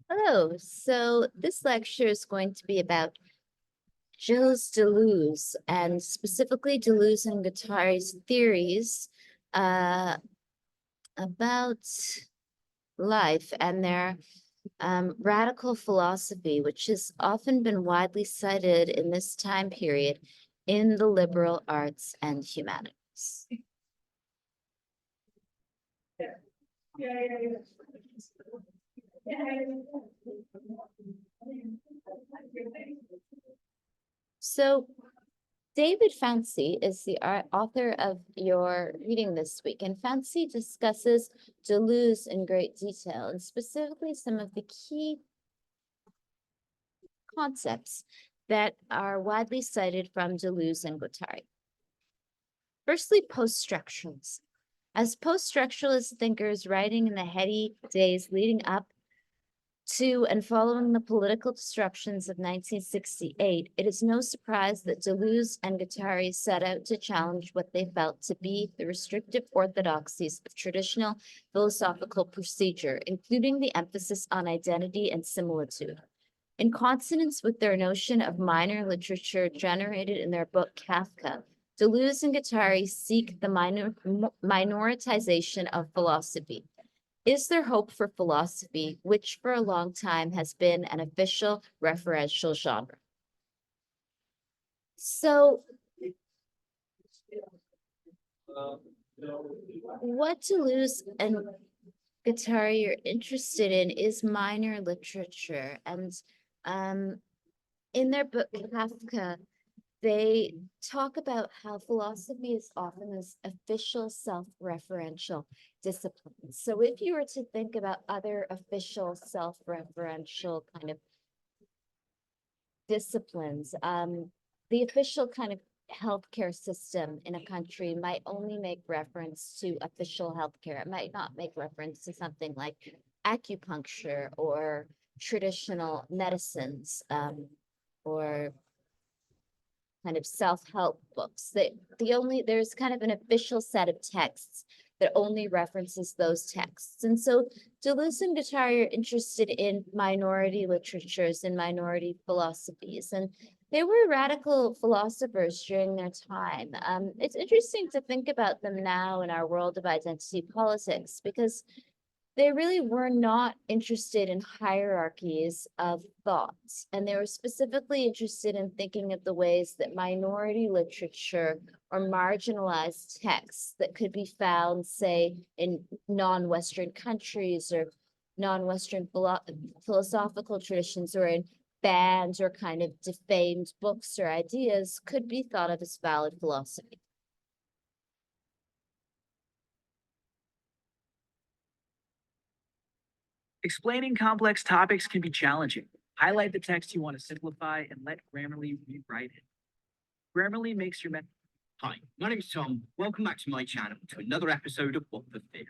Hello, so this lecture is going to be about Gilles Deleuze and specifically Deleuze and Guattari's theories uh, about life and their radical philosophy, which has often been widely cited in this time period in the liberal arts and humanities. So David Fancy is the author of your reading this week, and Fancy discusses Deleuze in great detail, and specifically some of the key concepts that are widely cited from Deleuze and Guattari. Firstly, post-structuralism. As post-structuralist thinkers writing in the heady days leading up to and following the political disruptions of 1968, it is no surprise that Deleuze and Guattari set out to challenge what they felt to be the restrictive orthodoxies of traditional philosophical procedure, including the emphasis on identity and similitude. In consonance with their notion of minor literature generated in their book Kafka, Deleuze and Guattari seek the minoritization of philosophy. Is there hope for philosophy, which for a long time has been an official referential genre? So, what Deleuze and Guattari are interested in is minor literature. And in their book Kafka, they talk about how philosophy is often this official self-referential discipline. So if you were to think about other official self-referential kind of disciplines, the official kind of healthcare system in a country might only make reference to official healthcare. It might not make reference to something like acupuncture or traditional medicines, or kind of self-help books. There's kind of an official set of texts that only references those texts. And so Deleuze and Guattari are interested in minority literatures and minority philosophies. And they were radical philosophers during their time. It's interesting to think about them now in our world of identity politics, because they really were not interested in hierarchies of thoughts. And they were specifically interested in thinking of the ways that minority literature or marginalized texts that could be found, say, in non-Western countries or non-Western philosophical traditions, or in banned or kind of defamed books or ideas, could be thought of as valid philosophy. Explaining complex topics can be challenging. Highlight the text you want to simplify and let Grammarly rewrite it. Grammarly makes your method. Hi, my name's Tom. Welcome back to my channel to another episode of What the Theory,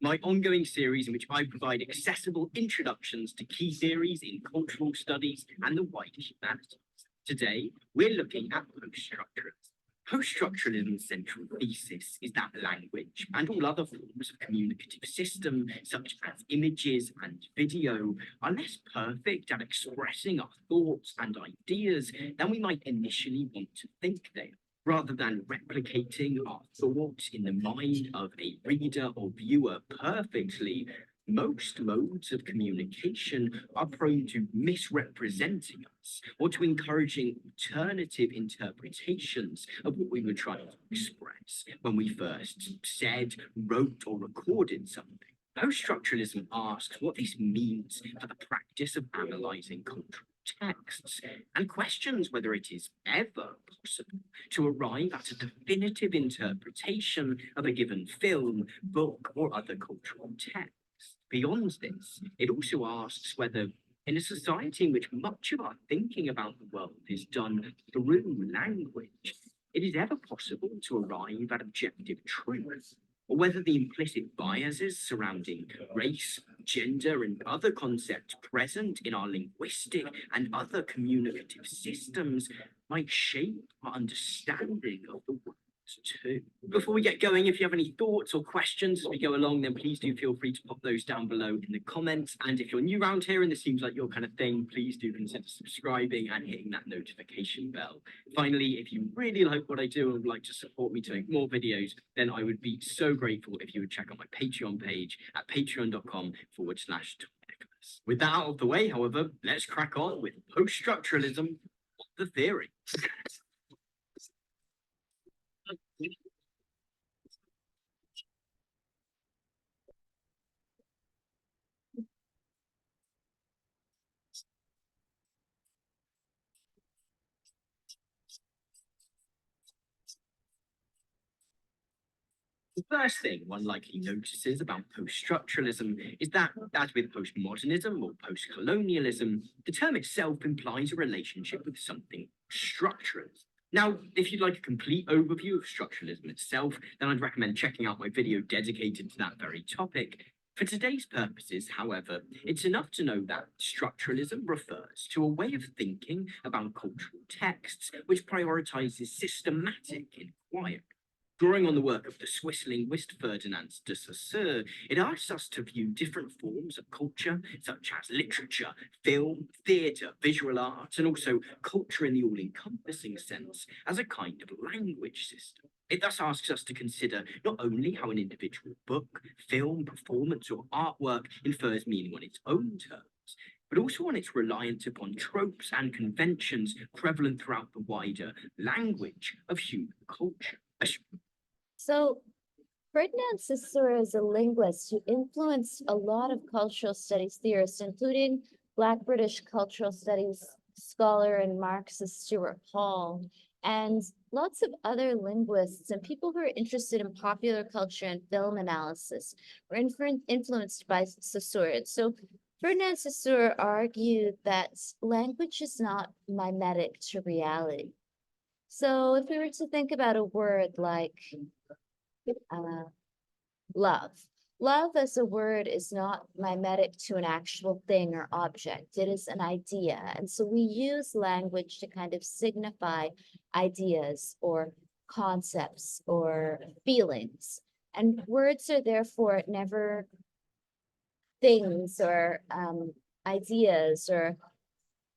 my ongoing series in which I provide accessible introductions to key theories in cultural studies and the wider humanities. Today, we're looking at post-structuralism. Post-structuralism's central thesis is that language and all other forms of communicative system, such as images and video, are less perfect at expressing our thoughts and ideas than we might initially want to think they are. Rather than replicating our thoughts in the mind of a reader or viewer perfectly, most modes of communication are prone to misrepresenting us or to encouraging alternative interpretations of what we were trying to express when we first said, wrote, or recorded something. Post-structuralism asks what this means for the practice of analyzing cultural texts and questions whether it is ever possible to arrive at a definitive interpretation of a given film, book, or other cultural text. Beyond this, it also asks whether, in a society in which much of our thinking about the world is done through language, it is ever possible to arrive at objective truth, or whether the implicit biases surrounding race, gender, and other concepts present in our linguistic and other communicative systems might shape our understanding of the world 2. Before we get going, if you have any thoughts or questions as we go along, then please do feel free to pop those down below in the comments. And if you're new around here and this seems like your kind of thing, please do consider subscribing and hitting that notification bell. Finally, if you really like what I do and would like to support me to make more videos, then I would be so grateful if you would check out my Patreon page at patreon.com/Nicholas. With that out of the way, however, let's crack on with post-structuralism, the theory. The first thing one likely notices about post-structuralism is that, as with postmodernism or post-colonialism, the term itself implies a relationship with something structuralist. Now, if you'd like a complete overview of structuralism itself, then I'd recommend checking out my video dedicated to that very topic. For today's purposes, however, it's enough to know that structuralism refers to a way of thinking about cultural texts which prioritizes systematic inquiry. Drawing on the work of the Swiss linguist Ferdinand de Saussure, it asks us to view different forms of culture, such as literature, film, theatre, visual arts, and also culture in the all-encompassing sense, as a kind of language system. It thus asks us to consider not only how an individual book, film, performance, or artwork infers meaning on its own terms, but also on its reliance upon tropes and conventions prevalent throughout the wider language of human culture. So Ferdinand Saussure is a linguist who influenced a lot of cultural studies theorists, including Black British cultural studies scholar and Marxist Stuart Hall, and lots of other linguists and people who are interested in popular culture and film analysis were influenced by Saussure. So Ferdinand Saussure argued that language is not mimetic to reality. So if we were to think about a word like love. Love as a word is not mimetic to an actual thing or object. It is an idea. And so we use language to kind of signify ideas or concepts or feelings. And words are therefore never things or ideas or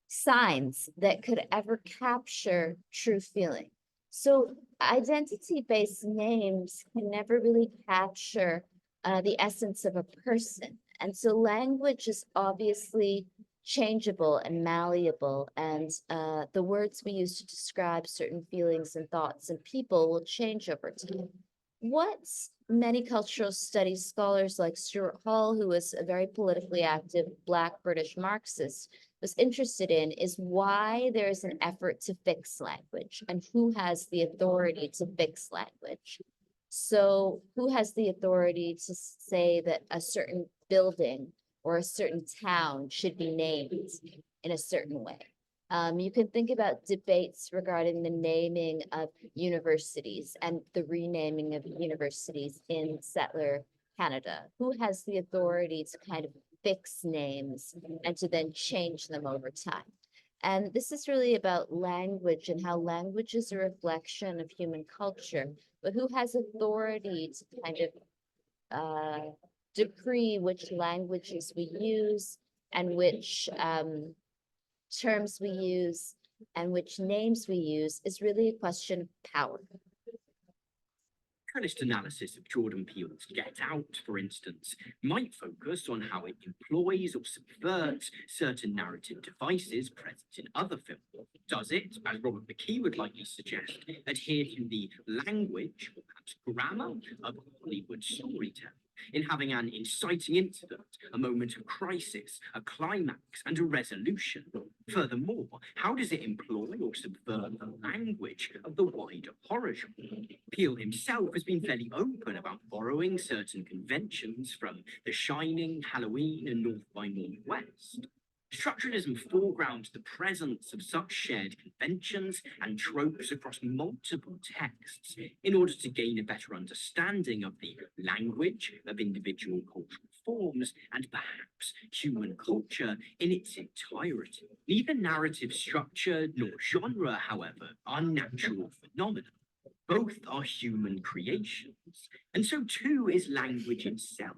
signs that could ever capture true feeling. So identity-based names can never really capture the essence of a person. And so language is obviously changeable and malleable, and the words we use to describe certain feelings and thoughts and people will change over time. What many cultural studies scholars like Stuart Hall, who was a very politically active Black British Marxist, was interested in is why there is an effort to fix language and who has the authority to fix language. So who has the authority to say that a certain building or a certain town should be named in a certain way? You can think about debates regarding the naming of universities and the renaming of universities in settler Canada. Who has the authority to kind of fix names and to then change them over time? And this is really about language and how language is a reflection of human culture, but who has authority to kind of decree which languages we use and which terms we use and which names we use is really a question of power. Structuralist analysis of Jordan Peele's Get Out, for instance, might focus on how it employs or subverts certain narrative devices present in other films. Does it, as Robert McKee would likely suggest, adhere to the language or perhaps grammar of Hollywood storytelling, in having an inciting incident, a moment of crisis, a climax, and a resolution? Furthermore, how does it employ or subvert the language of the wider horror genre? Peele himself has been fairly open about borrowing certain conventions from The Shining, Halloween, and North by Northwest. Structuralism foregrounds the presence of such shared conventions and tropes across multiple texts in order to gain a better understanding of the language of individual cultural forms and perhaps human culture in its entirety. Neither narrative structure nor genre, however, are natural phenomena. Both are human creations, and so too is language itself.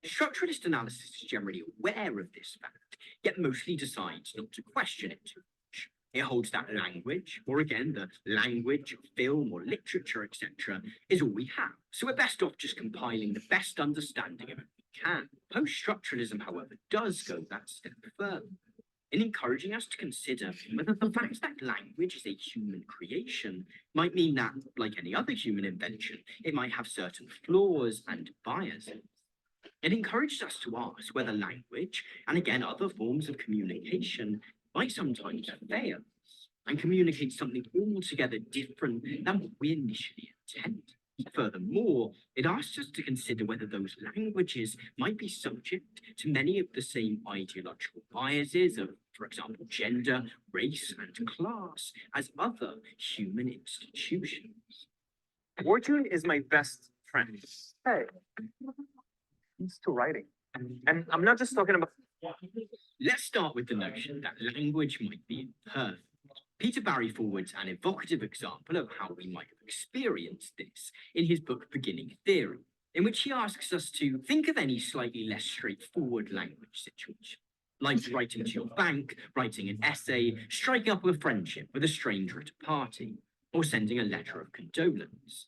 Structuralist analysis is generally aware of this fact, yet mostly decides not to question it too much. It holds that language, or again, the language of film or literature, etc., is all we have. So we're best off just compiling the best understanding of it we can. Post-structuralism, however, does go that step further in encouraging us to consider whether the fact that language is a human creation might mean that, like any other human invention, it might have certain flaws and biases. It encourages us to ask whether language, and again other forms of communication, might sometimes fail us and communicate something altogether different than what we initially intended. Furthermore, it asks us to consider whether those languages might be subject to many of the same ideological biases of, for example, gender, race, and class as other human institutions. Fortune is my best friend. Hey, he's still writing. And I'm not just talking about. Let's start with the notion that language might be imperfect. Peter Barry forwards an evocative example of how we might have experienced this in his book Beginning Theory, in which he asks us to think of any slightly less straightforward language situation, like writing to your bank, writing an essay, striking up a friendship with a stranger at a party, or sending a letter of condolence.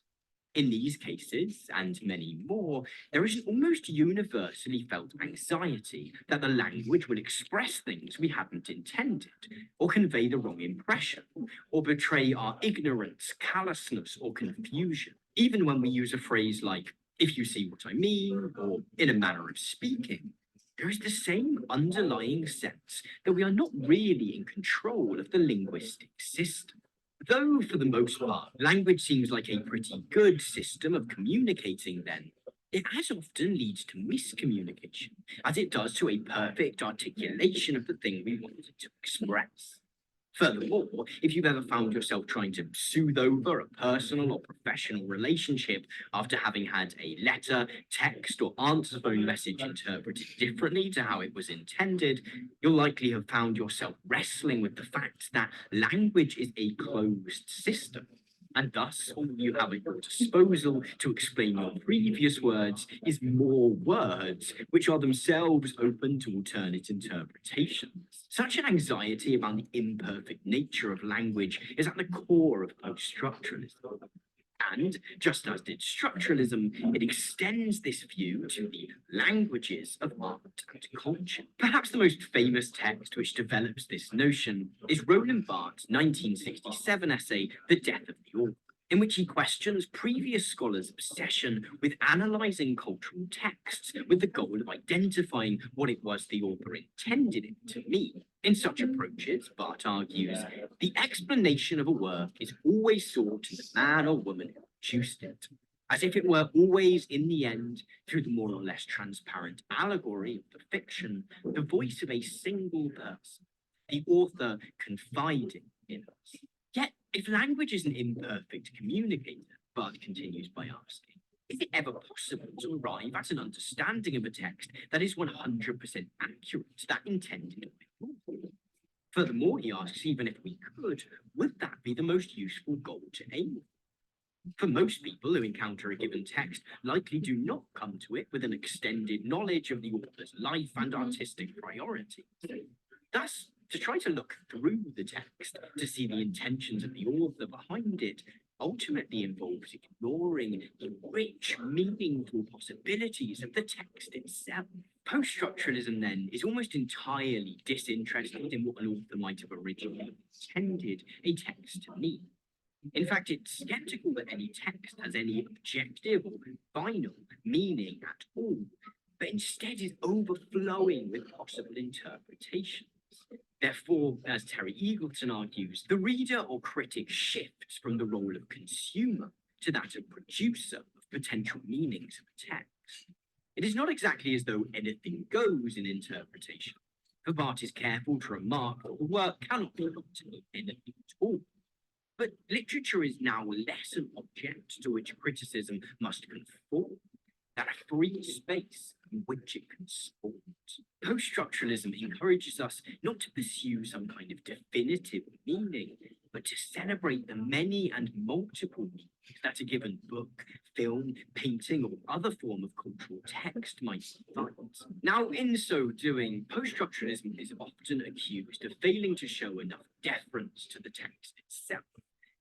In these cases, and many more, there is an almost universally felt anxiety that the language will express things we hadn't intended, or convey the wrong impression, or betray our ignorance, callousness, or confusion. Even when we use a phrase like, if you see what I mean, or in a manner of speaking, there is the same underlying sense that we are not really in control of the linguistic system. Though, for the most part, language seems like a pretty good system of communicating then, it as often leads to miscommunication, as it does to a perfect articulation of the thing we wanted to express. Furthermore, if you've ever found yourself trying to soothe over a personal or professional relationship after having had a letter, text, or answer phone message interpreted differently to how it was intended, you'll likely have found yourself wrestling with the fact that language is a closed system, and thus all you have at your disposal to explain your previous words is more words, which are themselves open to alternate interpretations. Such an anxiety about the imperfect nature of language is at the core of post-structuralism. And, just as did structuralism, it extends this view to the languages of art and culture. Perhaps the most famous text which develops this notion is Roland Barthes' 1967 essay, The Death of the Author, in which he questions previous scholars' obsession with analysing cultural texts with the goal of identifying what it was the author intended it to mean. In such approaches, Barthes argues, the explanation of a work is always sought in the man or woman who produced it, as if it were always, in the end, through the more or less transparent allegory of the fiction, the voice of a single person, the author confiding in us. Yet, if language is an imperfect communicator, Barthes continues by asking, is it ever possible to arrive at an understanding of a text that is 100% accurate, that intended by the author? Furthermore, he asks, even if we could, would that be the most useful goal to aim for? For most people who encounter a given text likely do not come to it with an extended knowledge of the author's life and artistic priorities. Thus, to try to look through the text to see the intentions of the author behind it ultimately involves ignoring the rich, meaningful possibilities of the text itself. Post-structuralism, then, is almost entirely disinterested in what an author might have originally intended a text to mean. In fact, it's skeptical that any text has any objective or final meaning at all, but instead is overflowing with possible interpretations. Therefore, as Terry Eagleton argues, the reader or critic shifts from the role of consumer to that of producer of potential meanings of a text. It is not exactly as though anything goes in interpretation, for Barthes is careful to remark that the work cannot be got to mean anything at all. But literature is now less an object to which criticism must conform than a free space in which it can sport. Post-structuralism encourages us not to pursue some kind of definitive meaning, but to celebrate the many and multiple meanings that a given book, film, painting, or other form of cultural text might find. Now, in so doing, post-structuralism is often accused of failing to show enough deference to the text itself,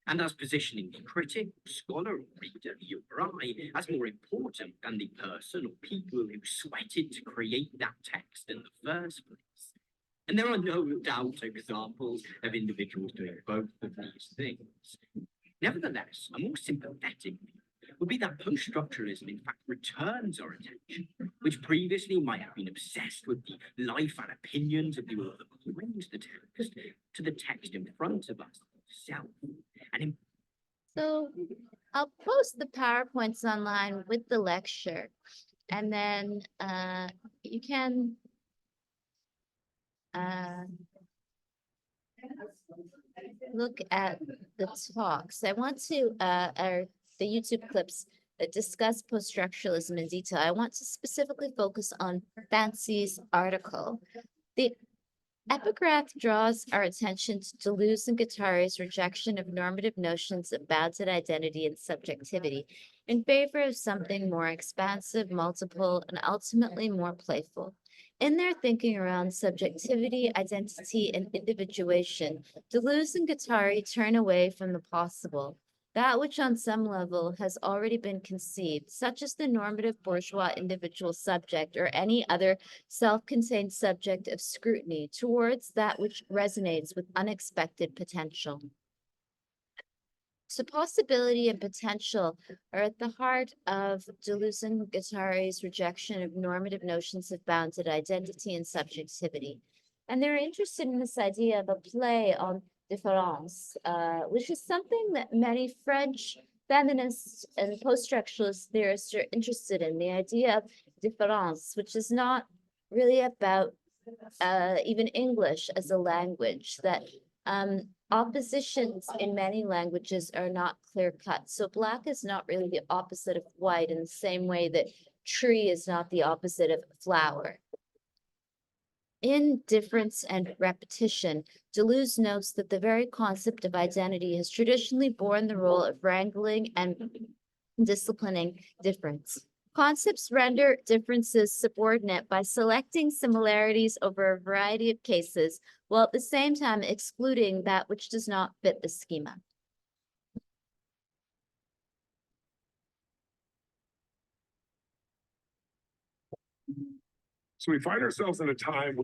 and as positioning the critic, scholar, or reader, you or I, as more important than the person or people who sweated to create that text in the first place. And there are no doubt examples of individuals doing both of these things. Nevertheless, a more sympathetic view would be that post-structuralism in fact returns our attention, which previously might have been obsessed with the life and opinions of the author behind the text, to the text in front of us itself. And So I'll post the PowerPoints online with the lecture, and then you can look at the talks. I want to, or the YouTube clips that discuss post-structuralism in detail. I want to specifically focus on Fancy's article. The epigraph draws our attention to Deleuze and Guattari's rejection of normative notions of bounded identity and subjectivity in favor of something more expansive, multiple, and ultimately more playful. In their thinking around subjectivity, identity, and individuation, Deleuze and Guattari turn away from the possible, that which on some level has already been conceived, such as the normative bourgeois individual subject or any other self-contained subject of scrutiny, towards that which resonates with unexpected potential. So possibility and potential are at the heart of Deleuze and Guattari's rejection of normative notions of bounded identity and subjectivity. And they're interested in this idea of a play on différance, which is something that many French feminists and post-structuralist theorists are interested in, the idea of différance, which is not really about even English as a language, that oppositions in many languages are not clear-cut. So black is not really the opposite of white in the same way that tree is not the opposite of flower. In difference and repetition, Deleuze notes that the very concept of identity has traditionally borne the role of wrangling and disciplining difference. Concepts render differences subordinate by selecting similarities over a variety of cases, while at the same time excluding that which does not fit the schema. So we find ourselves in a time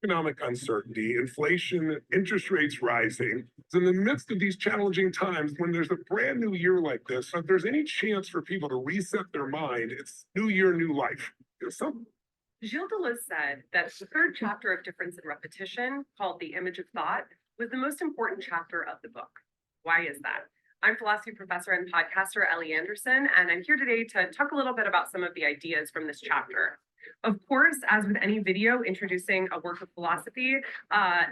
economic uncertainty, inflation, interest rates rising. So in the midst of these challenging times, when there's a brand new year like this, if there's any chance for people to reset their mind, it's new year, new life. Gilles Deleuze said that the third chapter of Difference and Repetition, called The Image of Thought, was the most important chapter of the book. Why is that? I'm philosophy professor and podcaster Ellie Anderson, and I'm here today to talk a little bit about some of the ideas from this chapter. Of course, as with any video introducing a work of philosophy,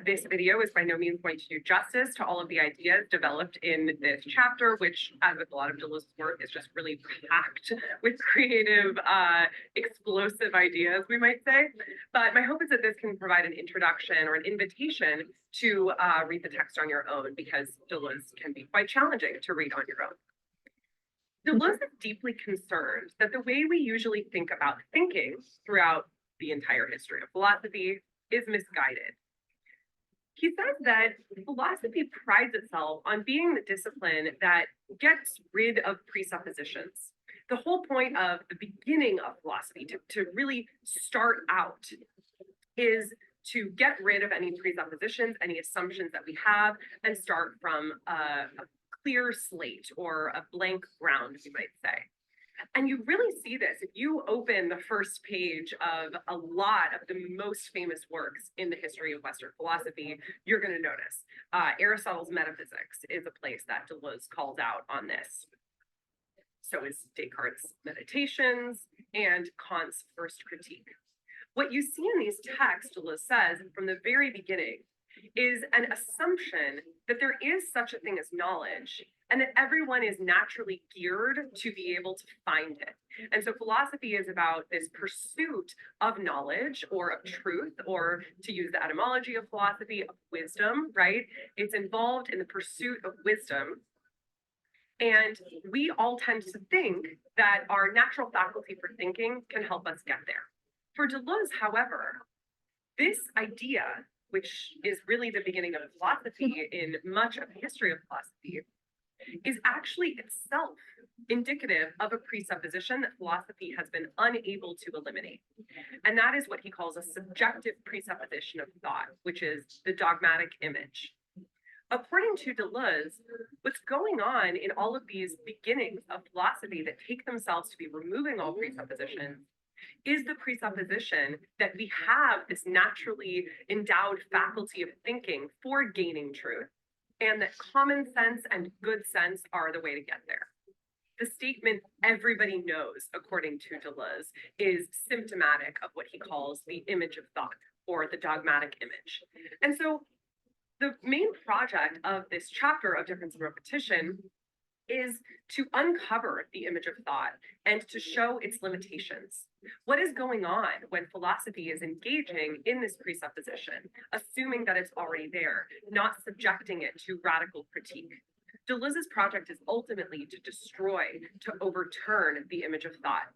this video is by no means going to do justice to all of the ideas developed in this chapter, which, as with a lot of Deleuze's work, is just really packed with creative, explosive ideas, we might say. But my hope is that this can provide an introduction or an invitation to read the text on your own, because Deleuze can be quite challenging to read on your own. Deleuze is deeply concerned that the way we usually think about thinking throughout the entire history of philosophy is misguided. He says that philosophy prides itself on being the discipline that gets rid of presuppositions. The whole point of the beginning of philosophy, to really start out, is to get rid of any presuppositions, any assumptions that we have, and start from a clear slate or a blank ground, we might say. And you really see this if you open the first page of a lot of the most famous works in the history of Western philosophy, you're going to notice Aristotle's Metaphysics is a place that Deleuze calls out on this. So is Descartes' Meditations and Kant's First Critique. What you see in these texts, Deleuze says, from the very beginning, is an assumption that there is such a thing as knowledge and that everyone is naturally geared to be able to find it. And so philosophy is about this pursuit of knowledge or of truth, or to use the etymology of philosophy, of wisdom, right? It's involved in the pursuit of wisdom. And we all tend to think that our natural faculty for thinking can help us get there. For Deleuze, however, this idea, which is really the beginning of philosophy in much of the history of philosophy, is actually itself indicative of a presupposition that philosophy has been unable to eliminate. And that is what he calls a subjective presupposition of thought, which is the dogmatic image. According to Deleuze, what's going on in all of these beginnings of philosophy that take themselves to be removing all presuppositions is the presupposition that we have this naturally endowed faculty of thinking for gaining truth, and that common sense and good sense are the way to get there. The statement everybody knows, according to Deleuze, is symptomatic of what he calls the image of thought, or the dogmatic image. And so the main project of this chapter of Difference and Repetition is to uncover the image of thought and to show its limitations. What is going on when philosophy is engaging in this presupposition, assuming that it's already there, not subjecting it to radical critique? Deleuze's project is ultimately to destroy, to overturn the image of thought,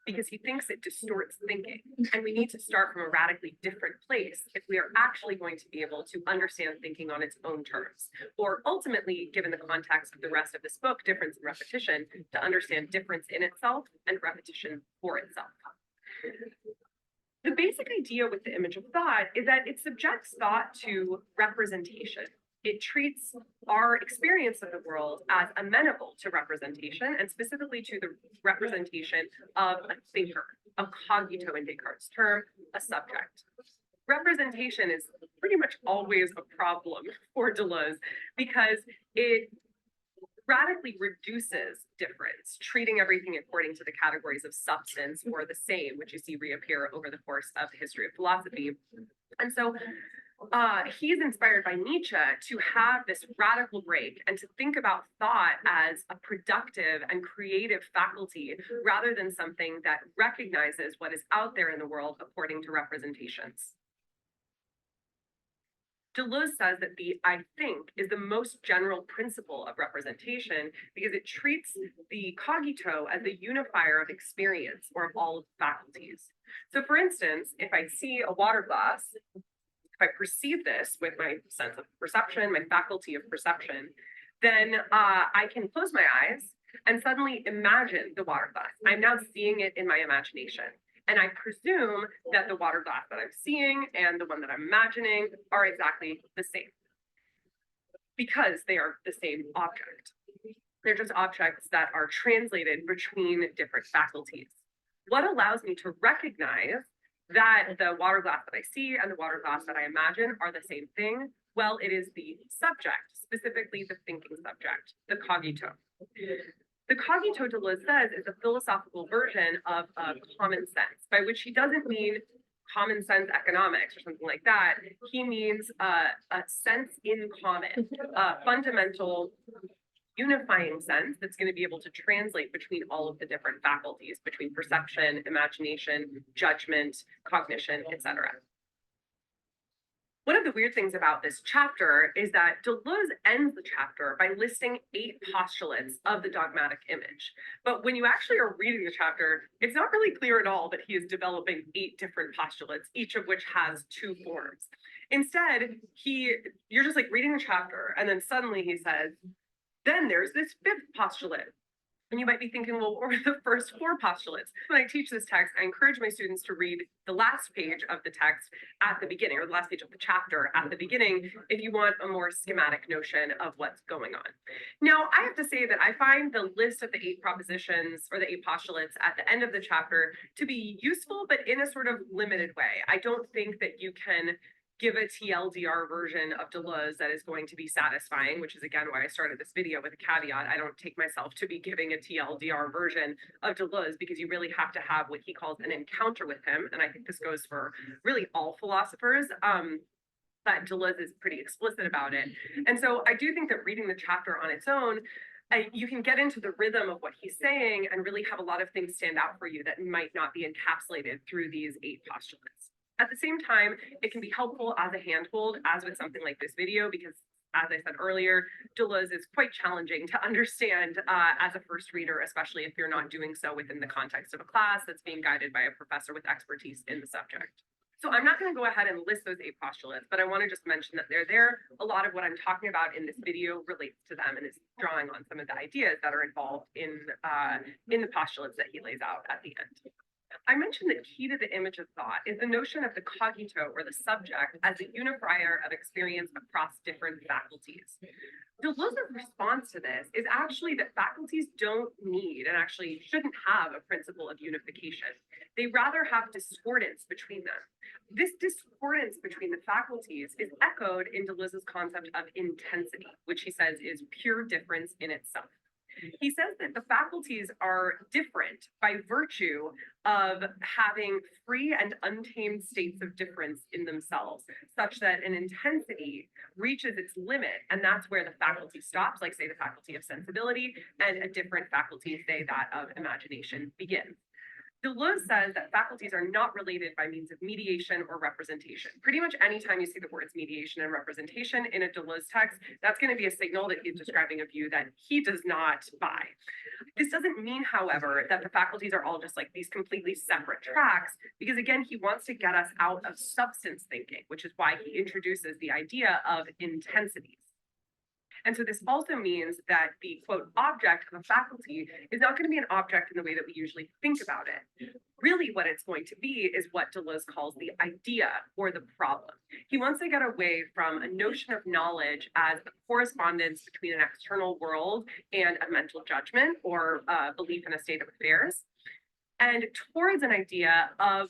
because he thinks it distorts thinking. And we need to start from a radically different place if we are actually going to be able to understand thinking on its own terms, or ultimately, given the context of the rest of this book, Difference and Repetition, to understand difference in itself and repetition for itself. The basic idea with the image of thought is that it subjects thought to representation. It treats our experience of the world as amenable to representation, and specifically to the representation of a thinker, a cogito in Descartes' term, a subject. Representation is pretty much always a problem for Deleuze because it radically reduces difference, treating everything according to the categories of substance or the same, which you see reappear over the course of the history of philosophy. And so he's inspired by Nietzsche to have this radical break and to think about thought as a productive and creative faculty rather than something that recognizes what is out there in the world according to representations. Deleuze says that the I think is the most general principle of representation because it treats the cogito as the unifier of experience or of all faculties. So for instance, if I see a water glass, if I perceive this with my sense of perception, my faculty of perception, then I can close my eyes and suddenly imagine the water glass. I'm now seeing it in my imagination. And I presume that the water glass that I'm seeing and the one that I'm imagining are exactly the same because they are the same object. They're just objects that are translated between different faculties. What allows me to recognize that the water glass that I see and the water glass that I imagine are the same thing? Well, it is the subject, specifically the thinking subject, the cogito. The cogito, Deleuze says, is a philosophical version of common sense, by which he doesn't mean common sense economics or something like that. He means a sense in common, a fundamental unifying sense that's going to be able to translate between all of the different faculties, between perception, imagination, judgment, cognition, etc. One of the weird things about this chapter is that Deleuze ends the chapter by listing 8 postulates of the dogmatic image. But when you actually are reading the chapter, it's not really clear at all that he is developing 8 different postulates, each of which has 2 forms. Instead, you're just like reading the chapter, and then suddenly he says, then there's this 5th postulate. And you might be thinking, well, what were the first 4 postulates? When I teach this text, I encourage my students to read the last page of the text at the beginning, or the last page of the chapter at the beginning, if you want a more schematic notion of what's going on. Now, I have to say that I find the list of the 8 propositions or the 8 postulates at the end of the chapter to be useful, but in a sort of limited way. I don't think that you can give a TLDR version of Deleuze that is going to be satisfying, which is again why I started this video with a caveat. I don't take myself to be giving a TLDR version of Deleuze, because you really have to have what he calls an encounter with him. And I think this goes for really all philosophers. But Deleuze is pretty explicit about it. And so I do think that reading the chapter on its own, you can get into the rhythm of what he's saying and really have a lot of things stand out for you that might not be encapsulated through these 8 postulates. At the same time, it can be helpful as a handhold, as with something like this video, because as I said earlier, Deleuze is quite challenging to understand as a first reader, especially if you're not doing so within the context of a class that's being guided by a professor with expertise in the subject. So I'm not going to go ahead and list those 8 postulates, but I want to just mention that they're there. A lot of what I'm talking about in this video relates to them and is drawing on some of the ideas that are involved in the postulates that he lays out at the end. I mentioned that key to the image of thought is the notion of the cogito, or the subject, as a unifier of experience across different faculties. Deleuze's response to this is actually that faculties don't need and actually shouldn't have a principle of unification. They rather have discordance between them. This discordance between the faculties is echoed in Deleuze's concept of intensity, which he says is pure difference in itself. He says that the faculties are different by virtue of having free and untamed states of difference in themselves, such that an intensity reaches its limit, and that's where the faculty stops, like say the faculty of sensibility, and a different faculty, say that of imagination, begins. Deleuze says that faculties are not related by means of mediation or representation. Pretty much anytime you see the words mediation and representation in a Deleuze text, that's going to be a signal that he's describing a view that he does not buy. This doesn't mean, however, that the faculties are all just like these completely separate tracks, because again, he wants to get us out of substance thinking, which is why he introduces the idea of intensities. And so this also means that the, quote, object of a faculty is not going to be an object in the way that we usually think about it. Really what it's going to be is what Deleuze calls the idea or the problem. He wants to get away from a notion of knowledge as a correspondence between an external world and a mental judgment or belief in a state of affairs, and towards an idea of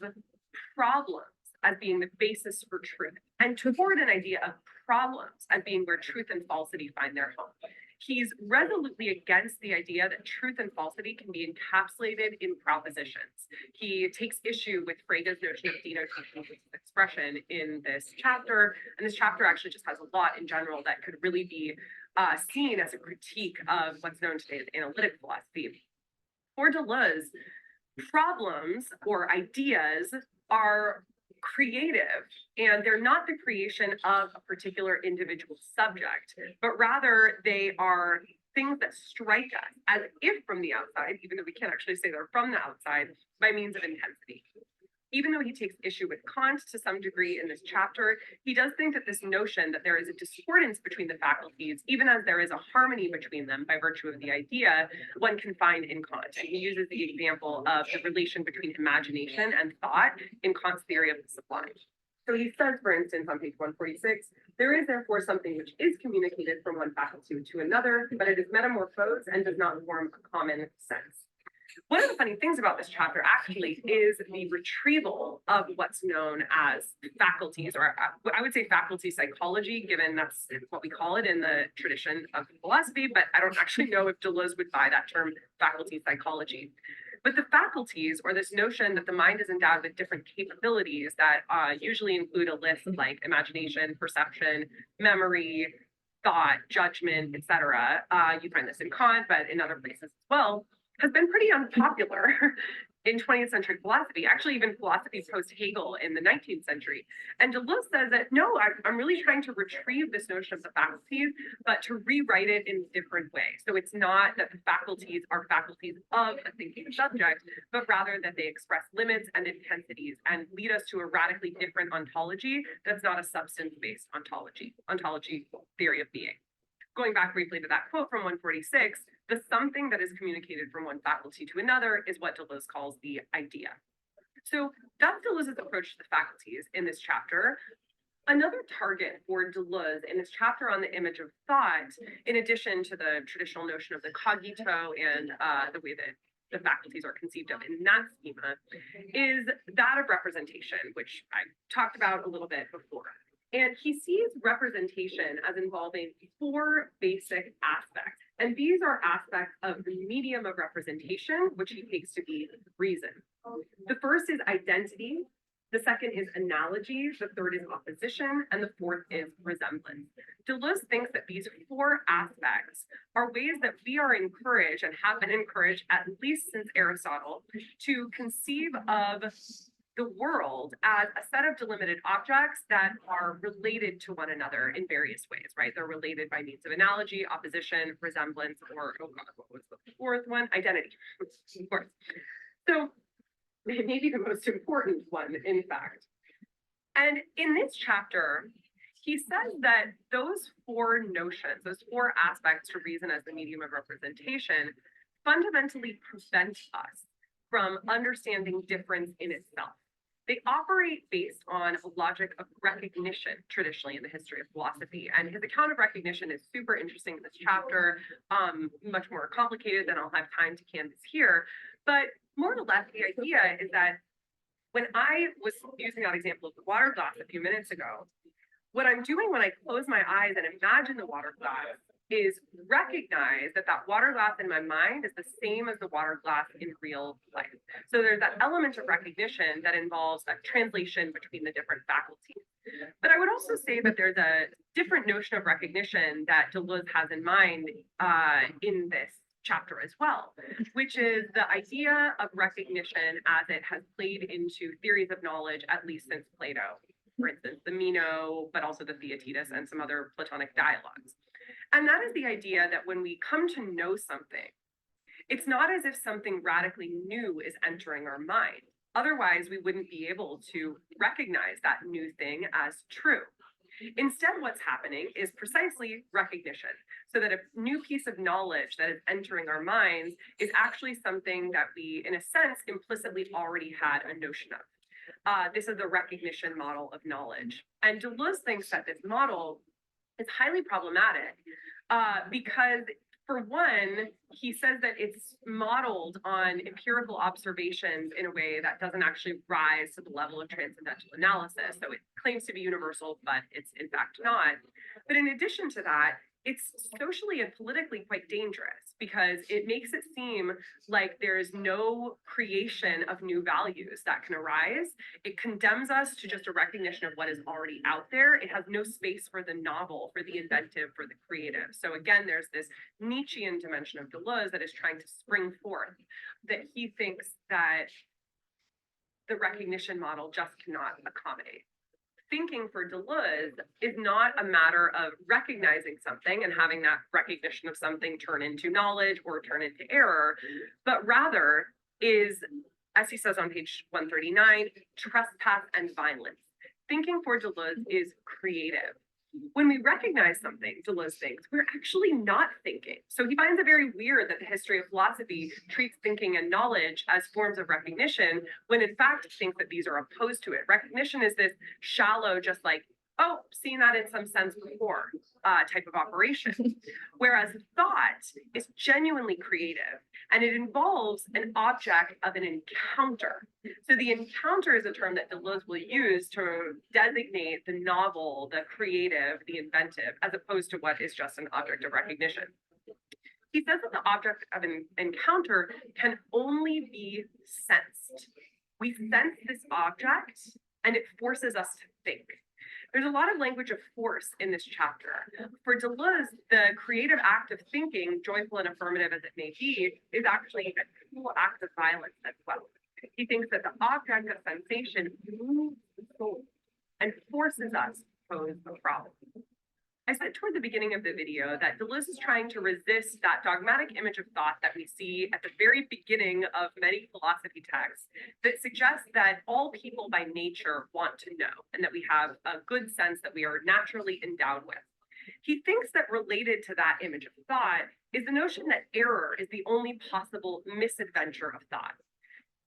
problems as being the basis for truth, and toward an idea of problems as being where truth and falsity find their home. He's resolutely against the idea that truth and falsity can be encapsulated in propositions. He takes issue with Frege's notion of denotation as expression in this chapter, and this chapter actually just has a lot in general that could really be seen as a critique of what's known today as analytic philosophy. For Deleuze, problems or ideas are creative, and they're not the creation of a particular individual subject, but rather they are things that strike us as if from the outside, even though we can't actually say they're from the outside, by means of intensity. Even though he takes issue with Kant to some degree in this chapter, he does think that this notion that there is a discordance between the faculties, even as there is a harmony between them by virtue of the idea, one can find in Kant. And he uses the example of the relation between imagination and thought in Kant's theory of the sublime. So he says, for instance, on page 146, there is therefore something which is communicated from one faculty to another, but it is metamorphosed and does not form a common sense. One of the funny things about this chapter actually is the retrieval of what's known as faculties, or I would say faculty psychology, given that's what we call it in the tradition of philosophy, but I don't actually know if Deleuze would buy that term faculty psychology. But the faculties, or this notion that the mind is endowed with different capabilities that usually include a list of like imagination, perception, memory, thought, judgment, etc. You find this in Kant, but in other places as well, has been pretty unpopular in 20th century philosophy, actually even philosophy post-Hegel in the 19th century. And Deleuze says that, no, I'm really trying to retrieve this notion of the faculties, but to rewrite it in a different way. So it's not that the faculties are faculties of a thinking subject, but rather that they express limits and intensities and lead us to a radically different ontology that's not a substance-based ontology theory of being. Going back briefly to that quote from 146, The something that is communicated from one faculty to another is what Deleuze calls the idea. So that's Deleuze's approach to the faculties in this chapter. Another target for Deleuze in his chapter on the image of thought, in addition to the traditional notion of the cogito and the way that the faculties are conceived of in that schema, is that of representation, which I talked about a little bit before. And he sees representation as involving 4 basic aspects. And these are aspects of the medium of representation, which he takes to be reason. The first is identity. The second is analogy. The third is opposition. And the fourth is resemblance. Deleuze thinks that these 4 aspects are ways that we are encouraged and have been encouraged, at least since Aristotle, to conceive of the world as a set of delimited objects that are related to one another in various ways, right? They're related by means of analogy, opposition, resemblance, or, oh God, what was the fourth one? Identity, of course. So maybe the most important one, in fact. And in this chapter, he says that those 4 notions, those 4 aspects to reason as the medium of representation, fundamentally prevent us from understanding difference in itself. They operate based on a logic of recognition, traditionally in the history of philosophy. And his account of recognition is super interesting in this chapter, much more complicated than I'll have time to canvas here. But more or less, the idea is that when I was using that example of the water glass a few minutes ago, what I'm doing when I close my eyes and imagine the water glass is recognize that that water glass in my mind is the same as the water glass in real life. So there's that element of recognition that involves a translation between the different faculties. But I would also say that there's a different notion of recognition that Deleuze has in mind in this chapter as well, which is the idea of recognition as it has played into theories of knowledge, at least since Plato, for instance, the Meno, but also the Theaetetus and some other Platonic dialogues. And that is the idea that when we come to know something, it's not as if something radically new is entering our mind. Otherwise, we wouldn't be able to recognize that new thing as true. Instead, what's happening is precisely recognition, so that a new piece of knowledge that is entering our minds is actually something that we, in a sense, implicitly already had a notion of. This is the recognition model of knowledge. And Deleuze thinks that this model is highly problematic because, for one, he says that it's modeled on empirical observations in a way that doesn't actually rise to the level of transcendental analysis. So it claims to be universal, but it's in fact not. But in addition to that, it's socially and politically quite dangerous because it makes it seem like there's no creation of new values that can arise. It condemns us to just a recognition of what is already out there. It has no space for the novel, for the inventive, for the creative. So again, there's this Nietzschean dimension of Deleuze that is trying to spring forth, that he thinks that the recognition model just cannot accommodate. Thinking for Deleuze is not a matter of recognizing something and having that recognition of something turn into knowledge or turn into error, but rather is, as he says on page 139, trespass and violence. Thinking for Deleuze is creative. When we recognize something, Deleuze thinks, we're actually not thinking. So he finds it very weird that the history of philosophy treats thinking and knowledge as forms of recognition, when in fact thinks that these are opposed to it. Recognition is this shallow, just like, oh, seen that in some sense before type of operation. Whereas thought is genuinely creative, and it involves an object of an encounter. So the encounter is a term that Deleuze will use to designate the novel, the creative, the inventive, as opposed to what is just an object of recognition. He says that the object of an encounter can only be sensed. We sense this object, and it forces us to think. There's a lot of language of force in this chapter. For Deleuze, the creative act of thinking, joyful and affirmative as it may be, is actually a cool act of violence as well. He thinks that the object of sensation moves the soul and forces us to pose a problem. I said toward the beginning of the video that Deleuze is trying to resist that dogmatic image of thought that we see at the very beginning of many philosophy texts that suggests that all people by nature want to know and that we have a good sense that we are naturally endowed with. He thinks that related to that image of thought is the notion that error is the only possible misadventure of thought.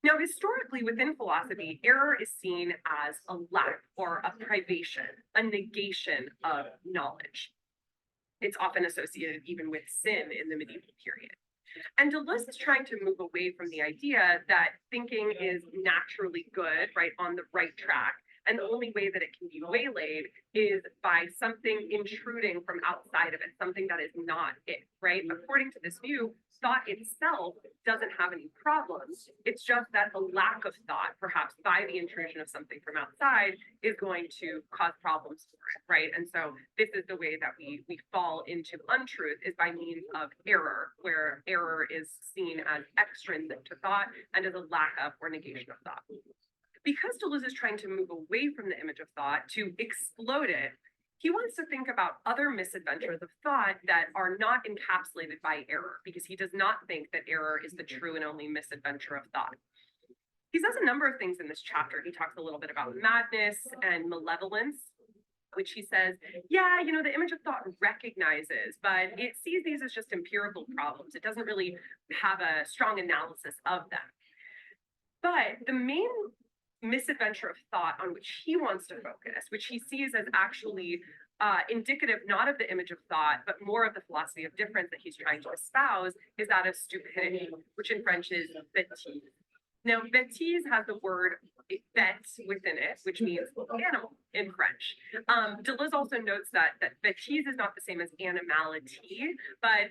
Now, historically, within philosophy, error is seen as a lack or a privation, a negation of knowledge. It's often associated even with sin in the medieval period. And Deleuze is trying to move away from the idea that thinking is naturally good, right, on the right track. And the only way that it can be waylaid is by something intruding from outside of it, something that is not it, right? According to this view, thought itself doesn't have any problems. It's just that the lack of thought, perhaps by the intrusion of something from outside, is going to cause problems for it, right? And so this is the way that we fall into untruth, is by means of error, where error is seen as extrinsic to thought and as a lack of or negation of thought. Because Deleuze is trying to move away from the image of thought to explode it, he wants to think about other misadventures of thought that are not encapsulated by error, because he does not think that error is the true and only misadventure of thought. He says a number of things in this chapter. He talks a little bit about madness and malevolence, which he says, yeah, you know, the image of thought recognizes, but it sees these as just empirical problems. It doesn't really have a strong analysis of them. But the main misadventure of thought on which he wants to focus, which he sees as actually indicative not of the image of thought, but more of the philosophy of difference that he's trying to espouse, is that of stupidity, which in French is bêtise. Now, bêtise has the word bête within it, which means animal in French. Deleuze also notes that bêtise is not the same as animality, but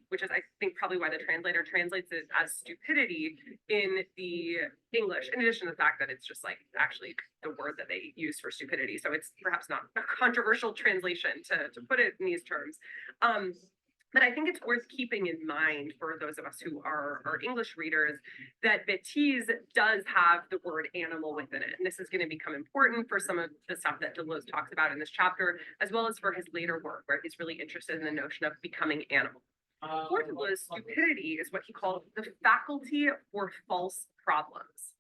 which is, I think, probably why the translator translates it as stupidity in the English, in addition to the fact that it's just like actually the word that they use for stupidity. So it's perhaps not a controversial translation to put it in these terms. But I think it's worth keeping in mind for those of us who are English readers that bêtise does have the word animal within it. And this is going to become important for some of the stuff that Deleuze talks about in this chapter, as well as for his later work, where he's really interested in the notion of becoming animal. For Deleuze, stupidity is what he calls the faculty for false problems.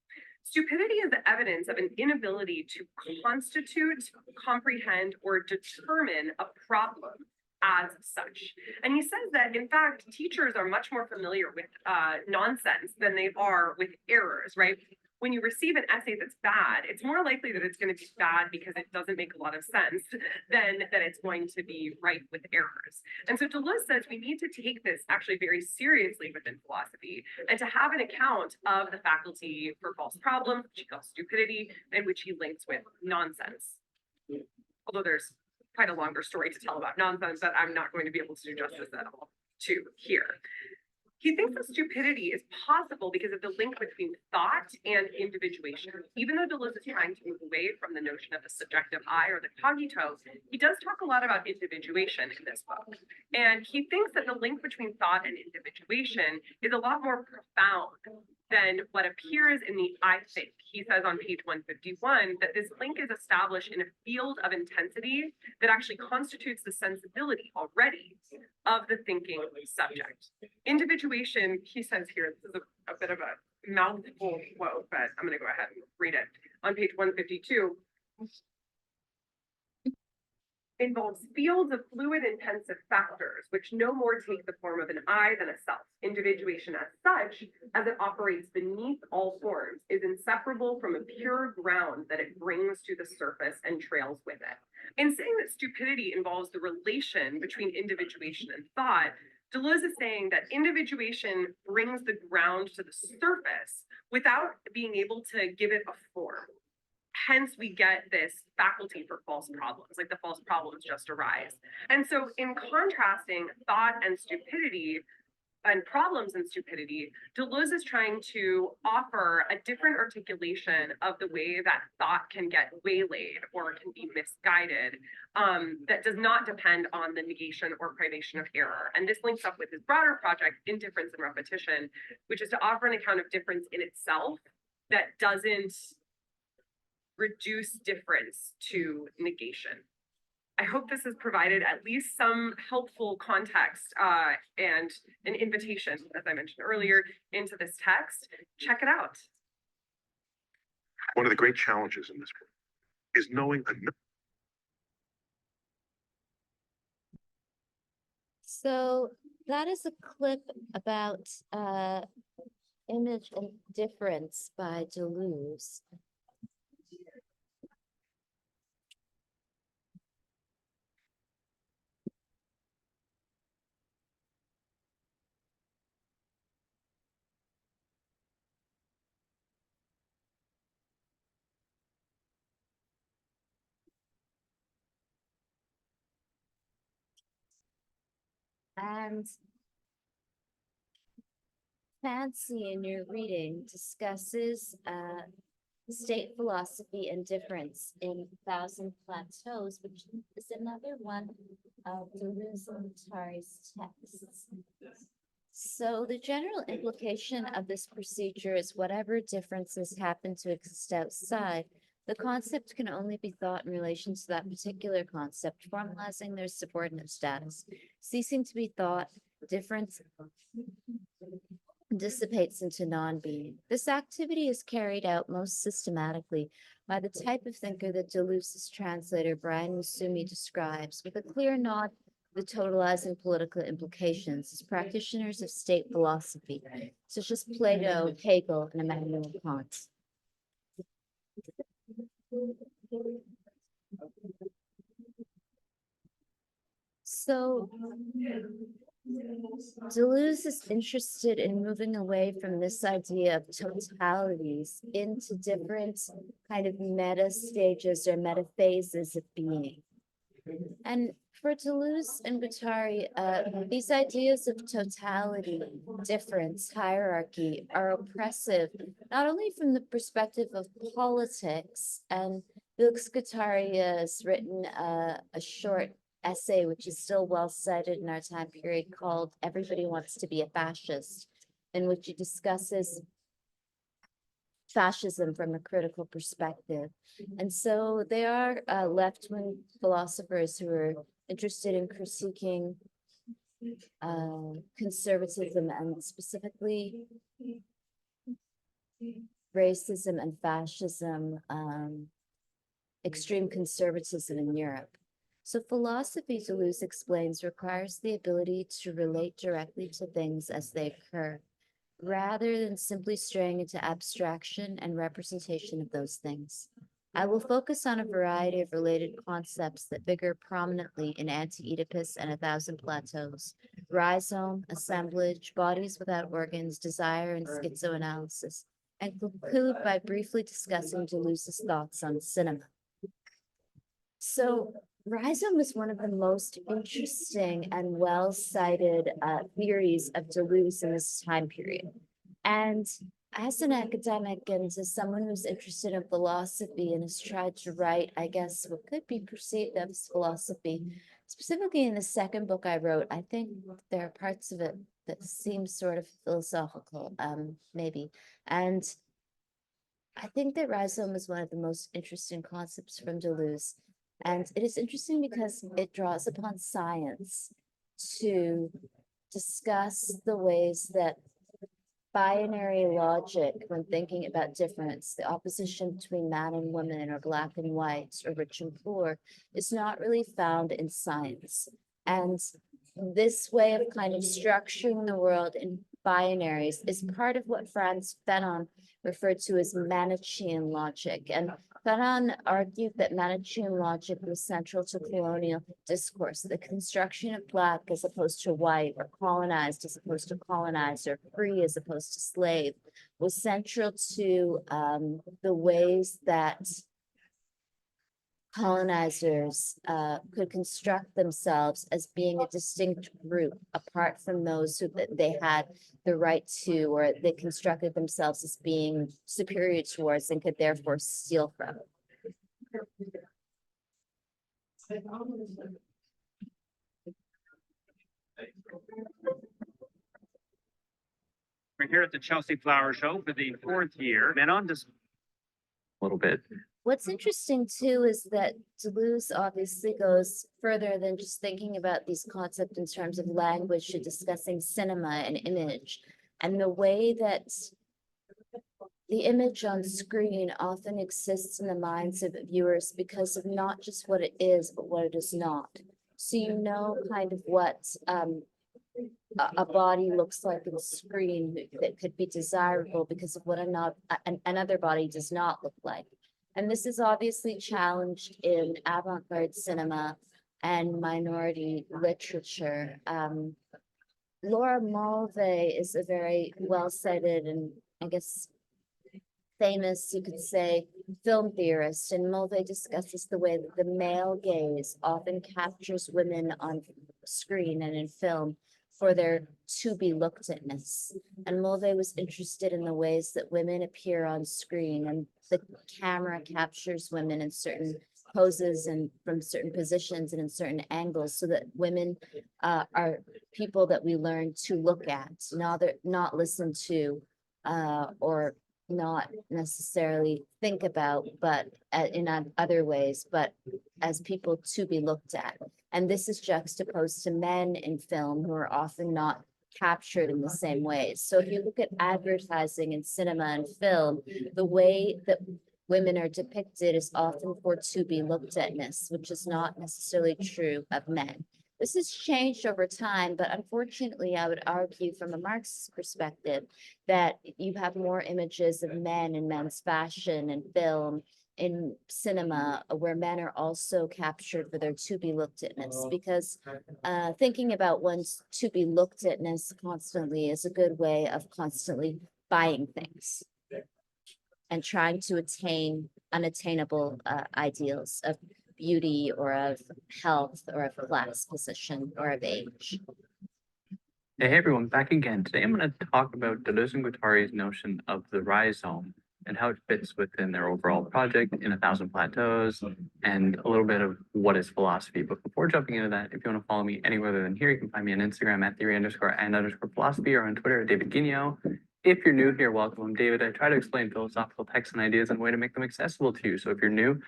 Stupidity is the evidence of an inability to constitute, comprehend, or determine a problem as such. And he says that, in fact, teachers are much more familiar with nonsense than they are with errors, right? When you receive an essay that's bad, it's more likely that it's going to be bad because it doesn't make a lot of sense than that it's going to be right with errors. And so Deleuze says we need to take this actually very seriously within philosophy, and to have an account of the faculty for false problems, which he calls stupidity, and which he links with nonsense. Although there's quite a longer story to tell about nonsense that I'm not going to be able to do justice at all to here. He thinks that stupidity is possible because of the link between thought and individuation. Even though Deleuze is trying to move away from the notion of the subjective I or the cogito, he does talk a lot about individuation in this book. And he thinks that the link between thought and individuation is a lot more profound than what appears in the I think. He says on page 151 that this link is established in a field of intensity that actually constitutes the sensibility already of the thinking subject. Individuation, he says here, this is a bit of a mouthful quote, but I'm going to go ahead and read it. On page 152, involves fields of fluid intensive factors, which no more take the form of an I than a self. Individuation as such, as it operates beneath all forms, is inseparable from a pure ground that it brings to the surface and trails with it. In saying that stupidity involves the relation between individuation and thought, Deleuze is saying that individuation brings the ground to the surface without being able to give it a form. Hence, we get this faculty for false problems, like the false problems just arise. And so in contrasting thought and stupidity and problems and stupidity, Deleuze is trying to offer a different articulation of the way that thought can get waylaid or can be misguided, that does not depend on the negation or privation of error. And this links up with his broader project, Indifference and Repetition, which is to offer an account of difference in itself that doesn't reduce difference to negation. I hope this has provided at least some helpful context and an invitation, as I mentioned earlier, into this text. Check it out. One of the great challenges in this book is knowing enough. So that is a clip about image and difference by Deleuze. And Fancy in your reading discusses state philosophy and difference in Thousand Plateaus, which is another one of Deleuze and Guattari's texts. So the general implication of this procedure is whatever differences happen to exist outside, the concept can only be thought in relation to that particular concept, formalizing their subordinate status. Ceasing to be thought, difference dissipates into non-being. This activity is carried out most systematically by the type of thinker that Deleuze's translator Brian Musumi describes, with a clear nod to the totalizing political implications as practitioners of state philosophy, such as Plato, Hegel, and Immanuel Kant. So Deleuze is interested in moving away from this idea of totalities into different kind of meta stages or meta phases of being. And for Deleuze and Guattari, these ideas of totality, difference, hierarchy are oppressive, not only from the perspective of politics, and Félix Guattari has written a short essay, which is still well cited in our time period, called Everybody Wants to Be a Fascist, in which he discusses fascism from a critical perspective. And so they are left-wing philosophers who are interested in critiquing conservatism and specifically racism and fascism, extreme conservatism in Europe. So philosophy, Deleuze explains, requires the ability to relate directly to things as they occur, rather than simply straying into abstraction and representation of those things. I will focus on a variety of related concepts that figure prominently in Anti-Oedipus and A Thousand Plateaus: rhizome, assemblage, bodies without organs, desire, and schizoanalysis, and conclude by briefly discussing Deleuze's thoughts on cinema. So rhizome is one of the most interesting and well-cited theories of Deleuze in this time period. And as an academic and as someone who's interested in philosophy and has tried to write, I guess, what could be perceived as philosophy, specifically in the second book I wrote, I think there are parts of it that seem sort of philosophical, maybe. And I think that rhizome is one of the most interesting concepts from Deleuze. And it is interesting because it draws upon science to discuss the ways that binary logic, when thinking about difference, the opposition between man and woman, or black and white, or rich and poor, is not really found in science. And this way of kind of structuring the world in binaries is part of what Franz Fanon referred to as Manichean logic. And Fanon argued that Manichean logic was central to colonial discourse. The construction of black as opposed to white, or colonized as opposed to colonizer, free as opposed to slave, was central to the ways that colonizers could construct themselves as being a distinct group apart from those who they had the right to, or they constructed themselves as being superior towards and could therefore steal from. We're here at the Chelsea Flower Show for the 4th year. Been on display a little bit. What's interesting too is that Deleuze obviously goes further than just thinking about these concepts in terms of language to discussing cinema and image, and the way that the image on screen often exists in the minds of viewers because of not just what it is, but what it is not. So you know kind of what a body looks like in screen that could be desirable because of what another body does not look like. And this is obviously challenged in avant-garde cinema and minority literature. Laura Mulvey is a very well-cited and I guess famous, you could say, film theorist, and Mulvey discusses the way that the male gaze often captures women on screen and in film for their to-be looked-atness. And Mulvey was interested in the ways that women appear on screen, and the camera captures women in certain poses and from certain positions and in certain angles, so that women are people that we learn to look at, not listen to, or not necessarily think about, but in other ways, but as people to be looked at. And this is juxtaposed to men in film who are often not captured in the same ways. So if you look at advertising in cinema and film, the way that women are depicted is often for to be looked atness, which is not necessarily true of men. This has changed over time, but unfortunately, I would argue from a Marxist perspective that you have more images of men in men's fashion and film, in cinema, where men are also captured for their to be looked atness, because thinking about one's to be looked atness constantly is a good way of constantly buying things and trying to attain unattainable ideals of beauty or of health or of class position or of age. Hey everyone, back again. Today I'm going to talk about Deleuze and Guattari's notion of the rhizome and how it fits within their overall project in 1,000 Plateaus, and a little bit of what is philosophy. But before jumping into that, if you want to follow me anywhere other than here, you can find me on Instagram at theory_and_philosophy, or on Twitter at David Guignot. If you're new here, welcome. I'm David. I try to explain philosophical texts and ideas in a way to make them accessible to you. So if you're new,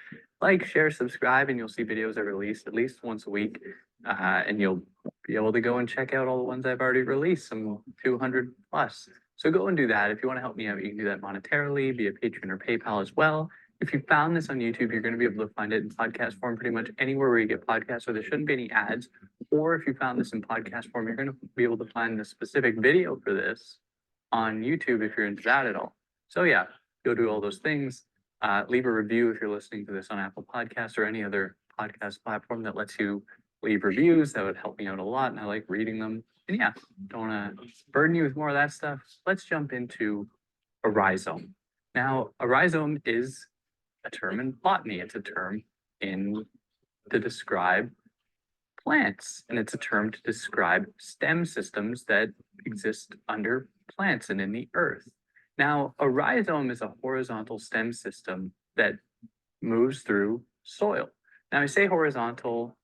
like, share, subscribe, and you'll see videos I release at least once a week. And you'll be able to go and check out all the ones I've already released, some 200 plus. So go and do that. If you want to help me out, you can do that monetarily via Patreon or PayPal as well. If you found this on YouTube, you're going to be able to find it in podcast form pretty much anywhere where you get podcasts, so there shouldn't be any ads. Or if you found this in podcast form, you're going to be able to find the specific video for this on YouTube if you're into that at all. So yeah, go do all those things. Leave a review if you're listening to this on Apple Podcasts or any other podcast platform that lets you leave reviews. That would help me out a lot, and I like reading them. And yeah, don't want to burden you with more of that stuff. Let's jump into a rhizome. Now, a rhizome is a term in botany. It's a term to describe plants, and it's a term to describe stem systems that exist under plants and in the earth. Now, a rhizome is a horizontal stem system that moves through soil. Now, I say horizontal,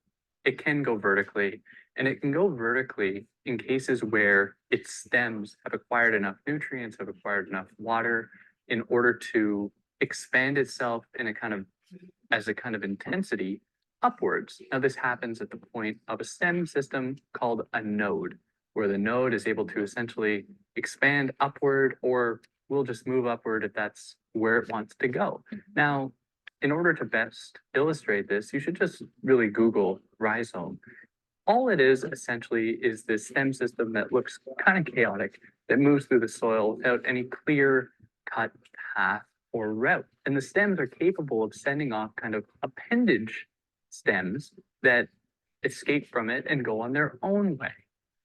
it can go vertically, and it can go vertically in cases where its stems have acquired enough nutrients, have acquired enough water in order to expand itself in as a kind of intensity upwards. Now, this happens at the point of a stem system called a node, where the node is able to essentially expand upward, or will just move upward if that's where it wants to go. Now, in order to best illustrate this, you should just really Google rhizome. All it is essentially is this stem system that looks kind of chaotic, that moves through the soil without any clear cut path or route. And the stems are capable of sending off kind of appendage stems that escape from it and go on their own way.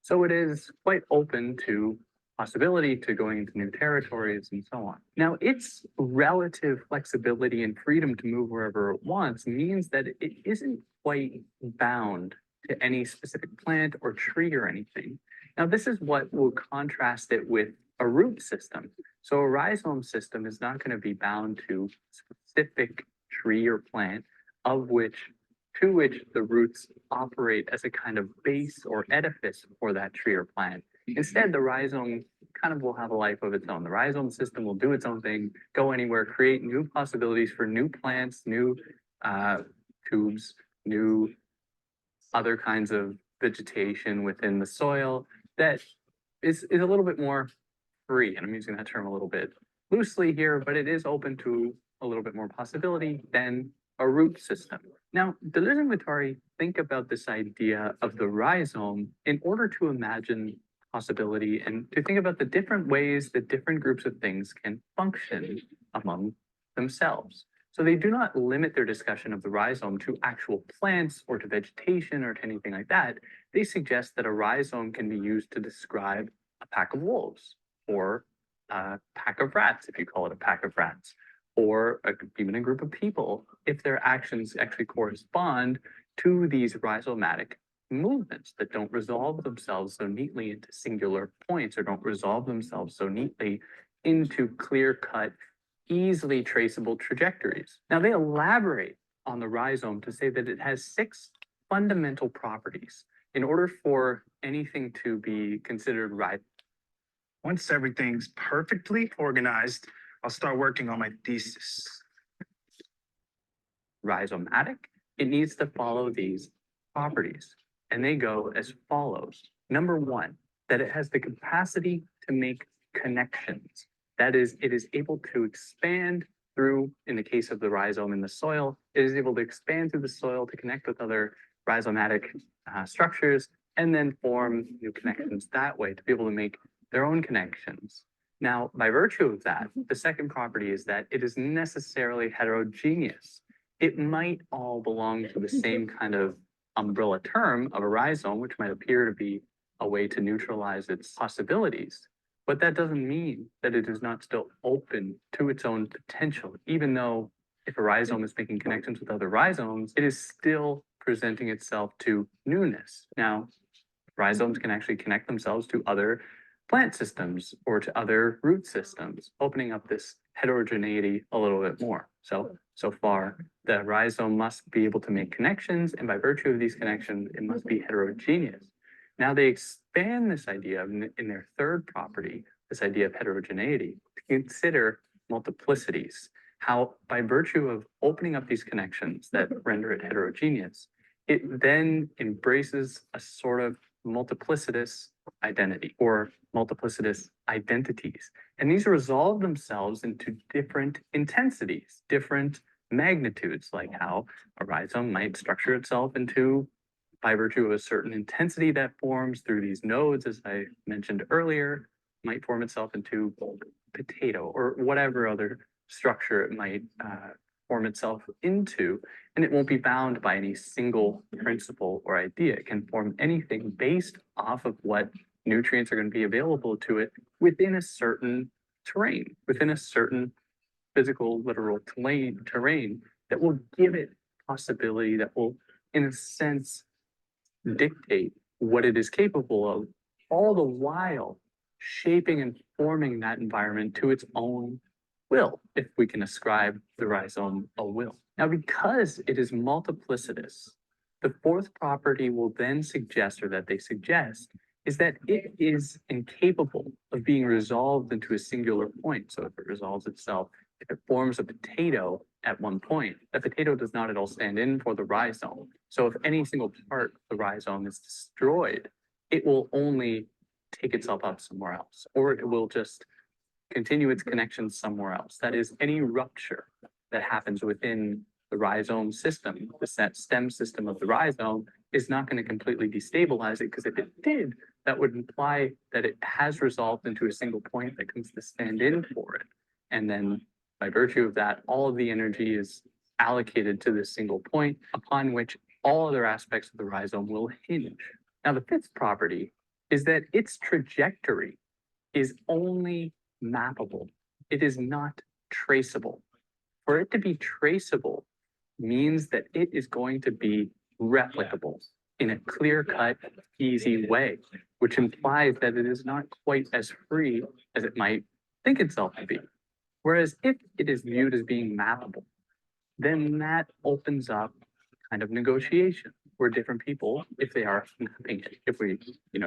So it is quite open to possibility, to going into new territories and so on. Now, its relative flexibility and freedom to move wherever it wants means that it isn't quite bound to any specific plant or tree or anything. Now, this is what will contrast it with a root system. So a rhizome system is not going to be bound to a specific tree or plant to which the roots operate as a kind of base or edifice for that tree or plant. Instead, the rhizome kind of will have a life of its own. The rhizome system will do its own thing, go anywhere, create new possibilities for new plants, new tubes, new other kinds of vegetation within the soil that is a little bit more free. And I'm using that term a little bit loosely here, but it is open to a little bit more possibility than a root system. Now, Deleuze and Guattari think about this idea of the rhizome in order to imagine possibility and to think about the different ways that different groups of things can function among themselves. So they do not limit their discussion of the rhizome to actual plants or to vegetation or to anything like that. They suggest that a rhizome can be used to describe a pack of wolves or a pack of rats, if you call it a pack of rats, or even a group of people, if their actions actually correspond to these rhizomatic movements that don't resolve themselves so neatly into singular points or don't resolve themselves so neatly into clear-cut, easily traceable trajectories. Now, they elaborate on the rhizome to say that it has 6 fundamental properties in order for anything to be considered right. Once everything's perfectly organized, I'll start working on my thesis. Rhizomatic, it needs to follow these properties, and they go as follows. Number 1, that it has the capacity to make connections. That is, it is able to expand through, in the case of the rhizome in the soil, it is able to expand through the soil to connect with other rhizomatic structures and then form new connections that way to be able to make their own connections. Now, by virtue of that, the second property is that it is necessarily heterogeneous. It might all belong to the same kind of umbrella term of a rhizome, which might appear to be a way to neutralize its possibilities. But that doesn't mean that it is not still open to its own potential, even though if a rhizome is making connections with other rhizomes, it is still presenting itself to newness. Now, rhizomes can actually connect themselves to other plant systems or to other root systems, opening up this heterogeneity a little bit more. So far, the rhizome must be able to make connections, and by virtue of these connections, it must be heterogeneous. Now they expand this idea in their third property, this idea of heterogeneity, to consider multiplicities, how by virtue of opening up these connections that render it heterogeneous, it then embraces a sort of multiplicitous identity or multiplicitous identities. And these resolve themselves into different intensities, different magnitudes, like how a rhizome might structure itself into, by virtue of a certain intensity that forms through these nodes, as I mentioned earlier, might form itself into potato or whatever other structure it might form itself into, and it won't be bound by any single principle or idea. It can form anything based off of what nutrients are going to be available to it within a certain terrain, within a certain physical, literal terrain that will give it possibility, that will, in a sense, dictate what it is capable of, all the while shaping and forming that environment to its own will, if we can ascribe the rhizome a will. Now, because it is multiplicitous, the fourth property will then suggest, or that they suggest, is that it is incapable of being resolved into a singular point. So if it resolves itself, if it forms a potato at one point, that potato does not at all stand in for the rhizome. So if any single part of the rhizome is destroyed, it will only take itself up somewhere else, or it will just continue its connections somewhere else. That is, any rupture that happens within the rhizome system, the stem system of the rhizome, is not going to completely destabilize it, because if it did, that would imply that it has resolved into a single point that comes to stand in for it. And then by virtue of that, all of the energy is allocated to this single point upon which all other aspects of the rhizome will hinge. Now, the fifth property is that its trajectory is only mappable. It is not traceable. For it to be traceable means that it is going to be replicable in a clear-cut, easy way, which implies that it is not quite as free as it might think itself to be. Whereas if it is viewed as being mappable, then that opens up kind of negotiation where different people, if they are mapping it, if we,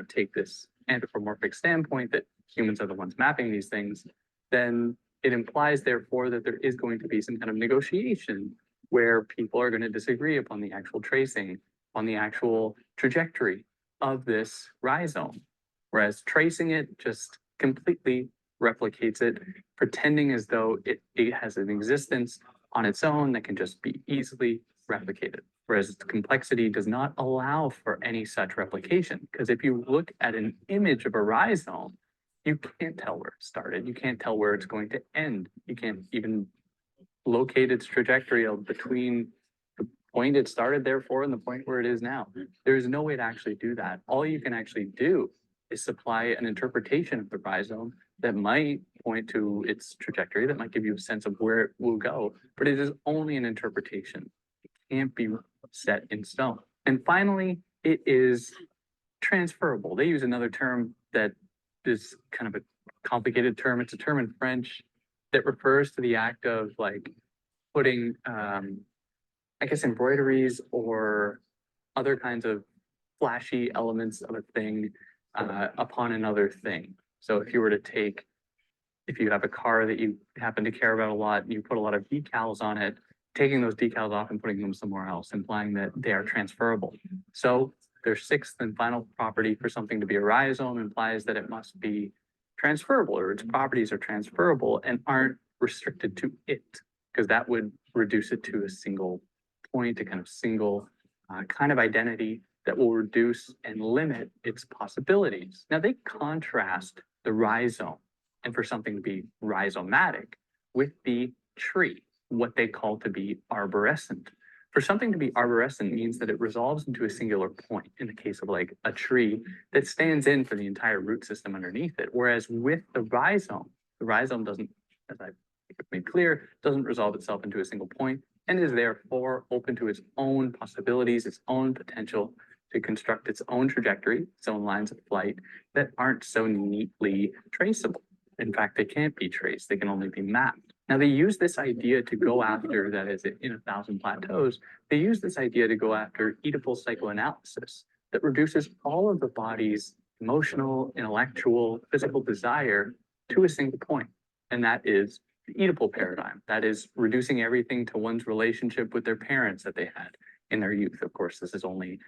take this anthropomorphic standpoint that humans are the ones mapping these things, then it implies, therefore, that there is going to be some kind of negotiation where people are going to disagree upon the actual tracing, on the actual trajectory of this rhizome. Whereas tracing it just completely replicates it, pretending as though it has an existence on its own that can just be easily replicated. Whereas complexity does not allow for any such replication. Because if you look at an image of a rhizome, you can't tell where it started. You can't tell where it's going to end. You can't even locate its trajectory of between the point it started therefore and the point where it is now. There is no way to actually do that. All you can actually do is supply an interpretation of the rhizome that might point to its trajectory, that might give you a sense of where it will go, but it is only an interpretation. It can't be set in stone. And finally, it is transferable. They use another term that is kind of a complicated term. It's a term in French that refers to the act of like putting, I guess, embroideries or other kinds of flashy elements of a thing upon another thing. So if you were to take, if you have a car that you happen to care about a lot, and you put a lot of decals on it, taking those decals off and putting them somewhere else, implying that they are transferable. So their sixth and final property for something to be a rhizome implies that it must be transferable, or its properties are transferable and aren't restricted to it, because that would reduce it to a single point, a kind of single kind of identity that will reduce and limit its possibilities. Now they contrast the rhizome, and for something to be rhizomatic, with the tree, what they call to be arborescent. For something to be arborescent means that it resolves into a singular point, in the case of like a tree that stands in for the entire root system underneath it. Whereas with the rhizome doesn't, as I made clear, doesn't resolve itself into a single point and is therefore open to its own possibilities, its own potential to construct its own trajectory, its own lines of flight that aren't so neatly traceable. In fact, they can't be traced, they can only be mapped. Now they use this idea to go after, that is in 1,000 Plateaus, they use this idea to go after Oedipal psychoanalysis that reduces all of the body's emotional, intellectual, physical desire to a single point. And that is the Oedipal paradigm. That is reducing everything to one's relationship with their parents that they had in their youth. Of course, this is only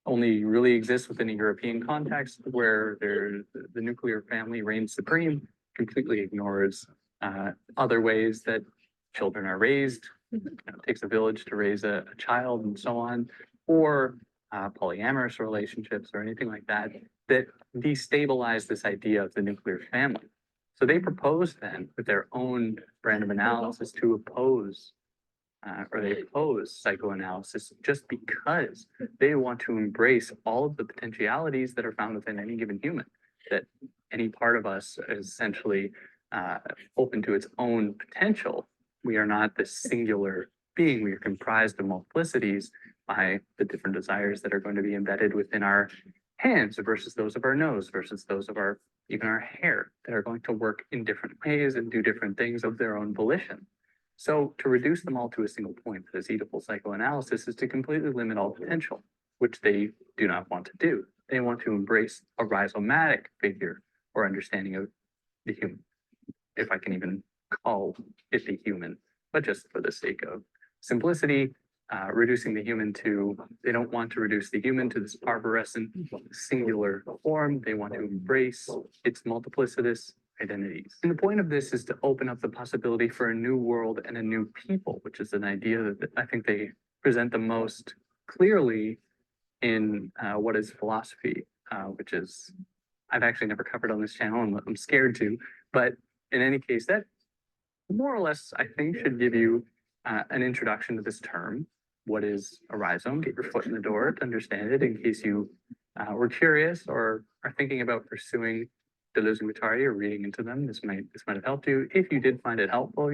really exists within a European context where the nuclear family reigns supreme, completely ignores other ways that children are raised. It takes a village to raise a child and so on, or polyamorous relationships or anything like that, that destabilize this idea of the nuclear family. So they propose then, with their own brand of analysis, to oppose or they oppose psychoanalysis just because they want to embrace all of the potentialities that are found within any given human, that any part of us is essentially open to its own potential. We are not this singular being. We are comprised of multiplicities by the different desires that are going to be embedded within our hands versus those of our nose versus those of our, even our hair, that are going to work in different ways and do different things of their own volition. So to reduce them all to a single point, this Oedipal psychoanalysis, is to completely limit all potential, which they do not want to do. They want to embrace a rhizomatic figure or understanding of the human, if I can even call it the human, but just for the sake of simplicity, reducing the human to, they don't want to reduce the human to this arborescent singular form. They want to embrace its multiplicitous identities. And the point of this is to open up the possibility for a new world and a new people, which is an idea that I think they present the most clearly in what is philosophy, which is, I've actually never covered on this channel and I'm scared to, but in any case, that more or less, I think, should give you an introduction to this term. What is a rhizome? Get your foot in the door to understand it in case you were curious or are thinking about pursuing Deleuze and Guattari or reading into them. This might have helped you. If you did find it helpful,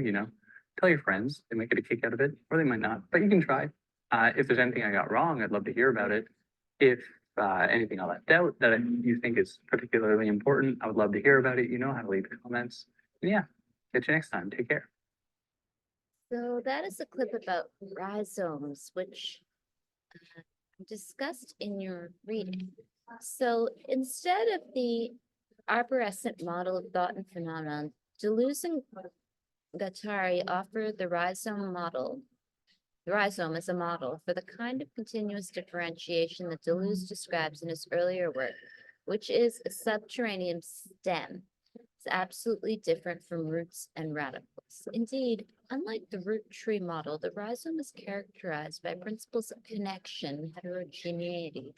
tell your friends. They might get a kick out of it, or they might not, but you can try. If there's anything I got wrong, I'd love to hear about it. If anything I left out that you think is particularly important, I would love to hear about it. You know how to leave comments. And yeah, catch you next time. Take care. So that is a clip about rhizomes, which discussed in your reading. So instead of the arborescent model of thought and phenomenon, Deleuze and Guattari offer the rhizome model. The rhizome is a model for the kind of continuous differentiation that Deleuze describes in his earlier work, which is a subterranean stem. is absolutely different from roots and radicals. Indeed, unlike the root tree model, the rhizome is characterized by principles of connection and heterogeneity,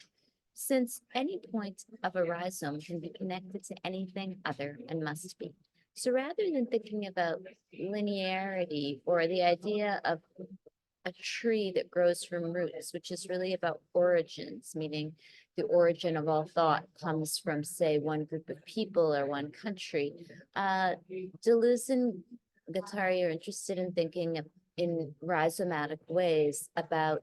since any point of a rhizome can be connected to anything other and must be. So rather than thinking about linearity or the idea of a tree that grows from roots, which is really about origins, meaning the origin of all thought comes from, say, one group of people or one country. Deleuze and Guattari are interested in thinking in rhizomatic ways about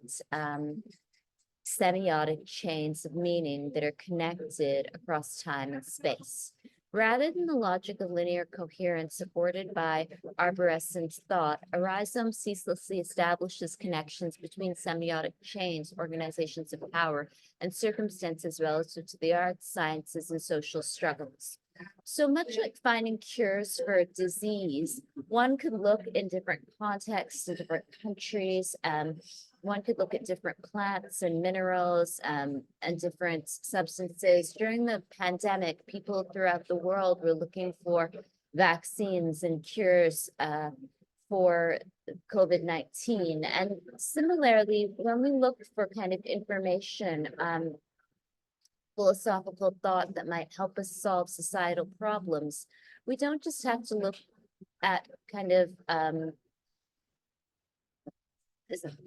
semiotic chains of meaning that are connected across time and space. Rather than the logic of linear coherence afforded by arborescent thought, a rhizome ceaselessly establishes connections between semiotic chains, organizations of power, and circumstances relative to the arts, sciences, and social struggles. So much like finding cures for a disease, one could look in different contexts in different countries. One could look at different plants and minerals and different substances. During the pandemic, people throughout the world were looking for vaccines and cures for COVID-19. And similarly, when we look for kind of information, philosophical thought that might help us solve societal problems, we don't just have to look at kind of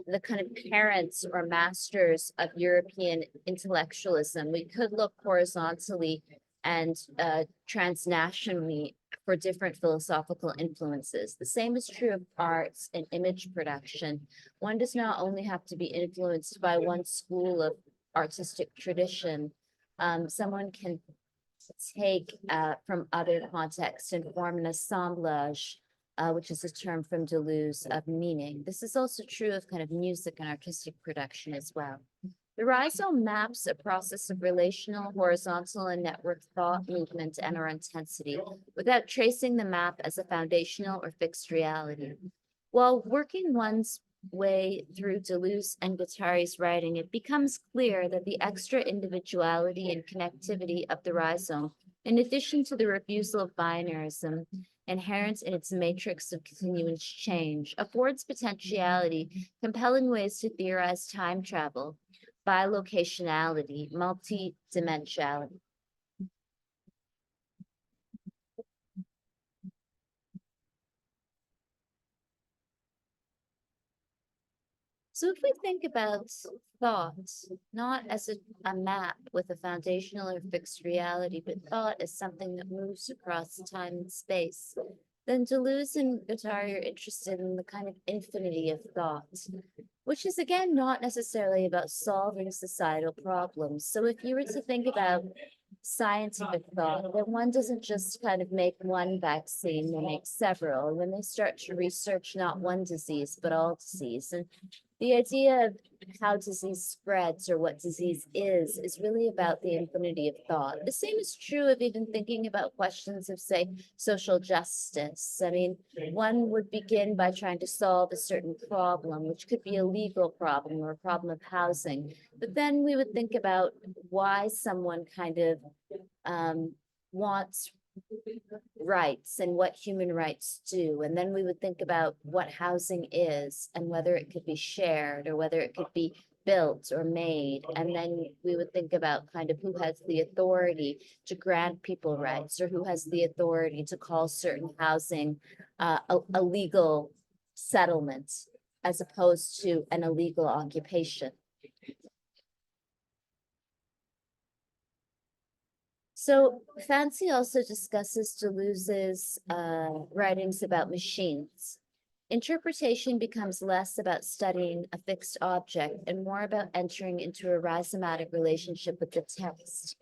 the kind of parents or masters of European intellectualism. We could look horizontally and transnationally for different philosophical influences. The same is true of arts and image production. One does not only have to be influenced by one school of artistic tradition. Someone can take from other contexts and form an assemblage, which is a term from Deleuze, of meaning. This is also true of kind of music and artistic production as well. The rhizome maps a process of relational, horizontal, and network thought, movement, and or intensity without tracing the map as a foundational or fixed reality. While working one's way through Deleuze and Guattari's writing, it becomes clear that the extra individuality and connectivity of the rhizome, in addition to the refusal of binarism inherent in its matrix of continuous change, affords potentiality, compelling ways to theorize time travel, bilocationality, multidimensionality. So if we think about thought, not as a map with a foundational or fixed reality, but thought as something that moves across time and space, then Deleuze and Guattari are interested in the kind of infinity of thought, which is again not necessarily about solving societal problems. So if you were to think about scientific thought, then one doesn't just kind of make one vaccine, they make several. When they start to research not one disease, but all disease. And the idea of how disease spreads or what disease is really about the infinity of thought. The same is true of even thinking about questions of, say, social justice. I mean, one would begin by trying to solve a certain problem, which could be a legal problem or a problem of housing. But then we would think about why someone kind of wants rights and what human rights do. And then we would think about what housing is and whether it could be shared or whether it could be built or made. And then we would think about kind of who has the authority to grant people rights or who has the authority to call certain housing a legal settlement as opposed to an illegal occupation. So Fancy also discusses Deleuze's writings about machines. Interpretation becomes less about studying a fixed object and more about entering into a rhizomatic relationship with the text,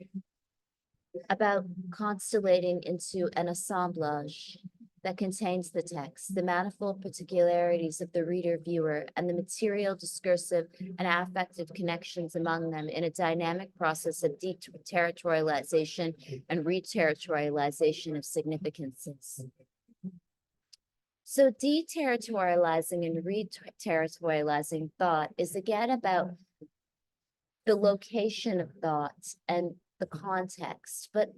about constellating into an assemblage that contains the text, the manifold particularities of the reader-viewer, and the material, discursive, and affective connections among them in a dynamic process of deterritorialization and reterritorialization of significances. So deterritorializing and reterritorializing thought is again about the location of thought and the context, but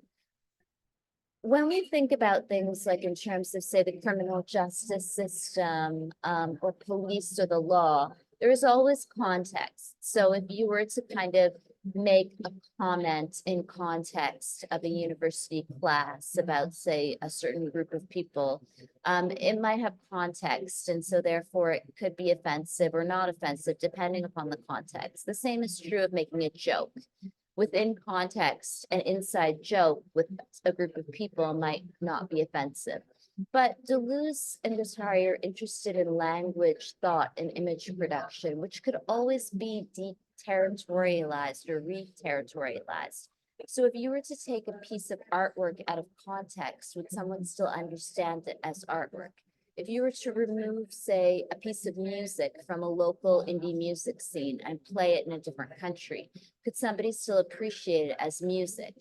when we think about things like in terms of, say, the criminal justice system, or police or the law, there is always context. So if you were to kind of make a comment in context of a university class about, say, a certain group of people, it might have context, and so therefore it could be offensive or not offensive, depending upon the context. The same is true of making a joke. Within context, an inside joke with a group of people might not be offensive. But Deleuze and Guattari are interested in language, thought, and image production, which could always be deterritorialized or re-territorialized. So if you were to take a piece of artwork out of context, would someone still understand it as artwork? If you were to remove, say, a piece of music from a local indie music scene and play it in a different country, could somebody still appreciate it as music?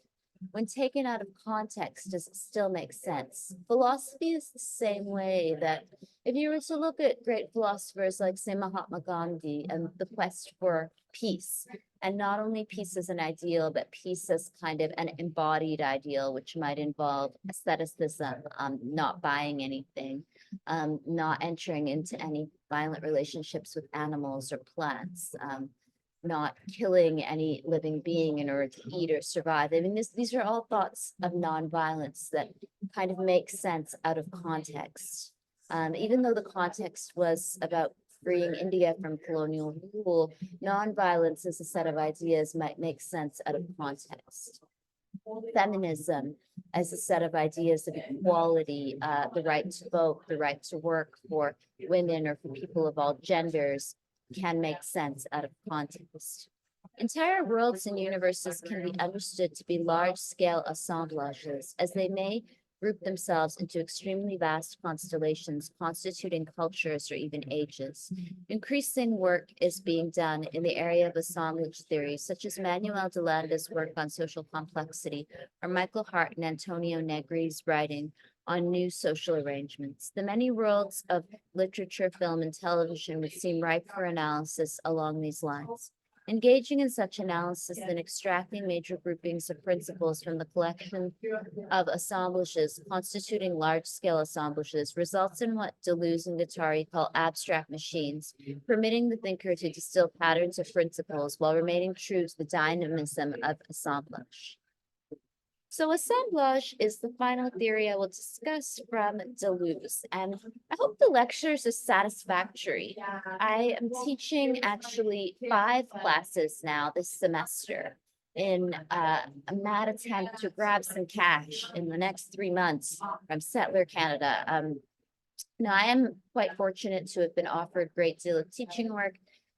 When taken out of context, does it still make sense? Philosophy is the same way that if you were to look at great philosophers like, say, Mahatma Gandhi and the quest for peace, and not only peace as an ideal, but peace as kind of an embodied ideal, which might involve aestheticism, not buying anything, not entering into any violent relationships with animals or plants, not killing any living being in order to eat or survive. I mean, these are all thoughts of nonviolence that kind of make sense out of context. Even though the context was about freeing India from colonial rule, nonviolence as a set of ideas might make sense out of context. Feminism as a set of ideas of equality, the right to vote, the right to work for women or for people of all genders, can make sense out of context. Entire worlds and universes can be understood to be large-scale assemblages, as they may group themselves into extremely vast constellations constituting cultures or even ages. Increasing work is being done in the area of assemblage theory, such as Manuel de Landa's work on social complexity, or Michael Hart and Antonio Negri's writing on new social arrangements. The many worlds of literature, film, and television would seem ripe for analysis along these lines. Engaging in such analysis and extracting major groupings of principles from the collection of assemblages constituting large-scale assemblages results in what Deleuze and Guattari call abstract machines, permitting the thinker to distill patterns of principles while remaining true to the dynamism of assemblage. So assemblage is the final theory I will discuss from Deleuze, and I hope the lectures are satisfactory. I am teaching actually 5 classes now this semester in a mad attempt to grab some cash in the next 3 months from Settler Canada. Now, I am quite fortunate to have been offered a great deal of teaching work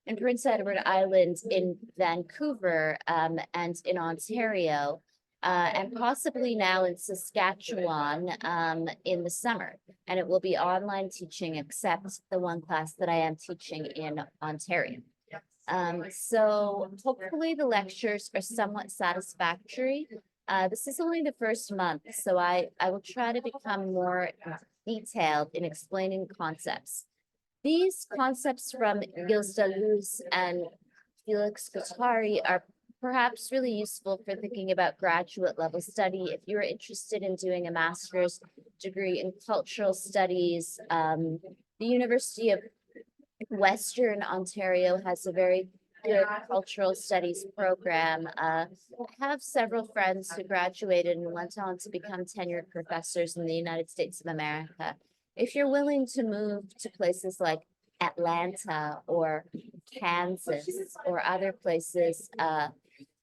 in Prince Edward Island, in Vancouver, and in Ontario. And possibly now in Saskatchewan in the summer. And it will be online teaching, except the one class that I am teaching in Ontario. So hopefully the lectures are somewhat satisfactory. This is only the first month, so I will try to become more detailed in explaining concepts. These concepts from Gilles Deleuze and Félix Guattari are perhaps really useful for thinking about graduate level study. If you're interested in doing a master's degree in cultural studies, the University of Western Ontario has a very good cultural studies program. I have several friends who graduated and went on to become tenured professors in the United States of America. If you're willing to move to places like Atlanta or Kansas or other places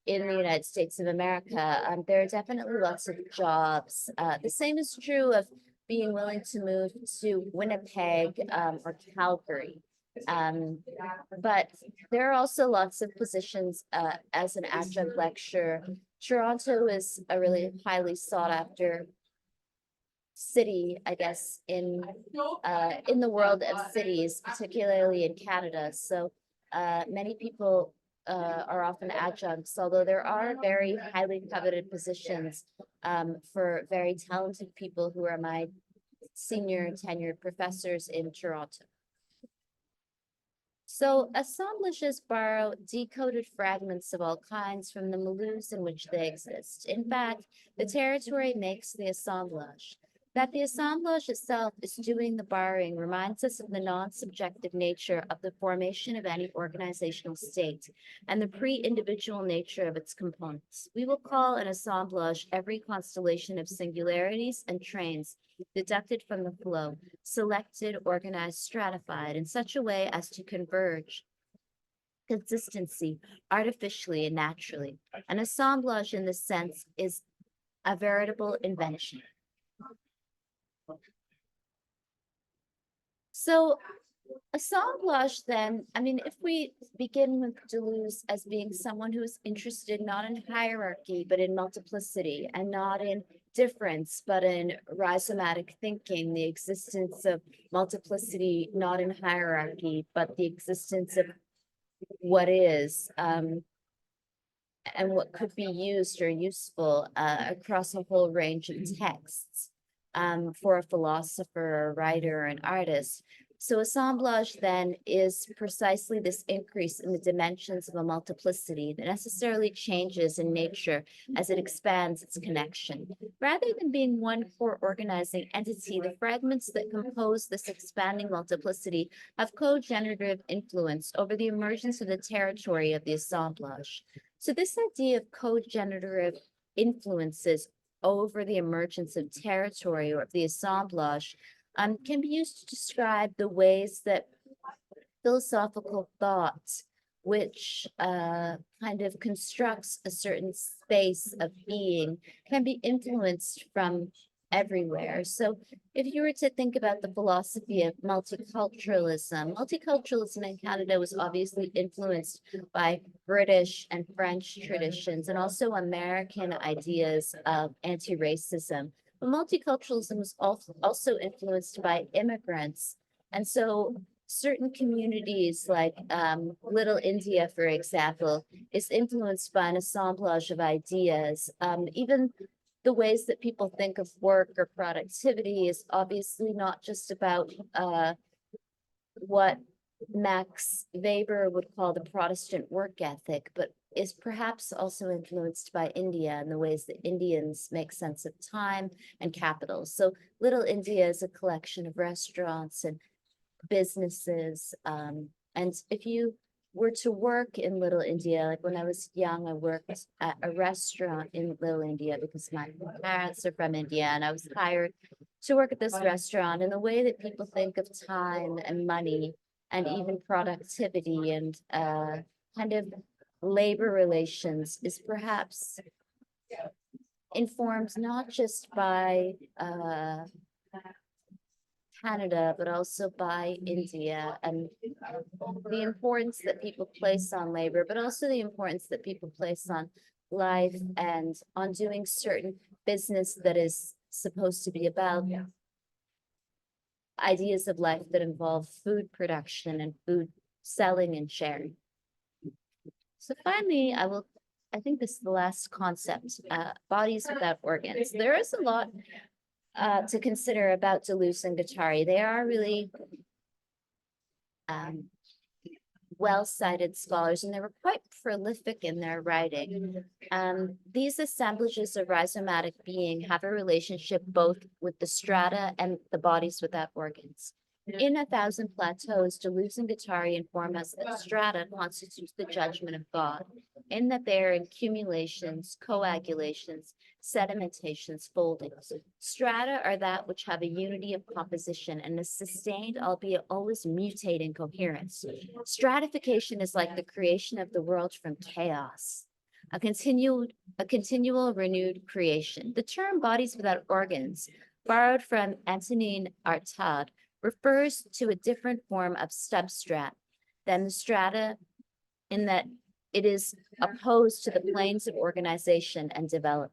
in the United States of America, there are definitely lots of jobs. The same is true of being willing to move to Winnipeg or Calgary. But there are also lots of positions as an adjunct lecturer. Toronto is a really highly sought after city, I guess, in the world of cities, particularly in Canada. So many people are often adjuncts, although there are very highly coveted positions for very talented people who are my senior tenured professors in Toronto. So assemblages borrow decoded fragments of all kinds from the milieux in which they exist. In fact, the territory makes the assemblage. That the assemblage itself is doing the borrowing reminds us of the non-subjective nature of the formation of any organizational state and the pre-individual nature of its components. We will call an assemblage every constellation of singularities and trains deducted from the flow, selected, organized, stratified in such a way as to converge consistency artificially and naturally. An assemblage in this sense is a veritable invention. So assemblage then, I mean, if we begin with Deleuze as being someone who is interested not in hierarchy, but in multiplicity, and not in difference, but in rhizomatic thinking, the existence of multiplicity, not in hierarchy, but the existence of what is, and what could be used or useful across a whole range of texts for a philosopher, a writer, an artist. So assemblage then is precisely this increase in the dimensions of a multiplicity that necessarily changes in nature as it expands its connection. Rather than being one core organizing entity, the fragments that compose this expanding multiplicity have co-generative influence over the emergence of the territory of the assemblage. So this idea of co-generative influences over the emergence of territory or of the assemblage can be used to describe the ways that philosophical thought, which kind of constructs a certain space of being, can be influenced from everywhere. So if you were to think about the philosophy of multiculturalism in Canada was obviously influenced by British and French traditions and also American ideas of anti-racism. But multiculturalism was also influenced by immigrants. And so certain communities like Little India, for example, is influenced by an assemblage of ideas. Even the ways that people think of work or productivity is obviously not just about what Max Weber would call the Protestant work ethic, but is perhaps also influenced by India and the ways that Indians make sense of time and capital. So Little India is a collection of restaurants and businesses. And if you were to work in Little India, like when I was young, I worked at a restaurant in Little India because my parents are from India, and I was hired to work at this restaurant. And the way that people think of time and money and even productivity and kind of labor relations is perhaps informed not just by Canada, but also by India, and the importance that people place on labor, but also the importance that people place on life and on doing certain business that is supposed to be about ideas of life that involve food production and food selling and sharing. So finally, I think this is the last concept, bodies without organs. There is a lot to consider about Deleuze and Guattari. They are really well-cited scholars, and they were quite prolific in their writing. These assemblages of rhizomatic being have a relationship both with the strata and the bodies without organs. In 1,000 Plateaus, Deleuze and Guattari inform us that strata constitutes the judgment of God, in that they are accumulations, coagulations, sedimentations, foldings. Strata are that which have a unity of composition and a sustained, albeit always mutating coherence. Stratification is like the creation of the world from chaos, a continual renewed creation. The term bodies without organs, borrowed from Antonin Artaud, refers to a different form of substrat than the strata in that it is opposed to the planes of organization and development.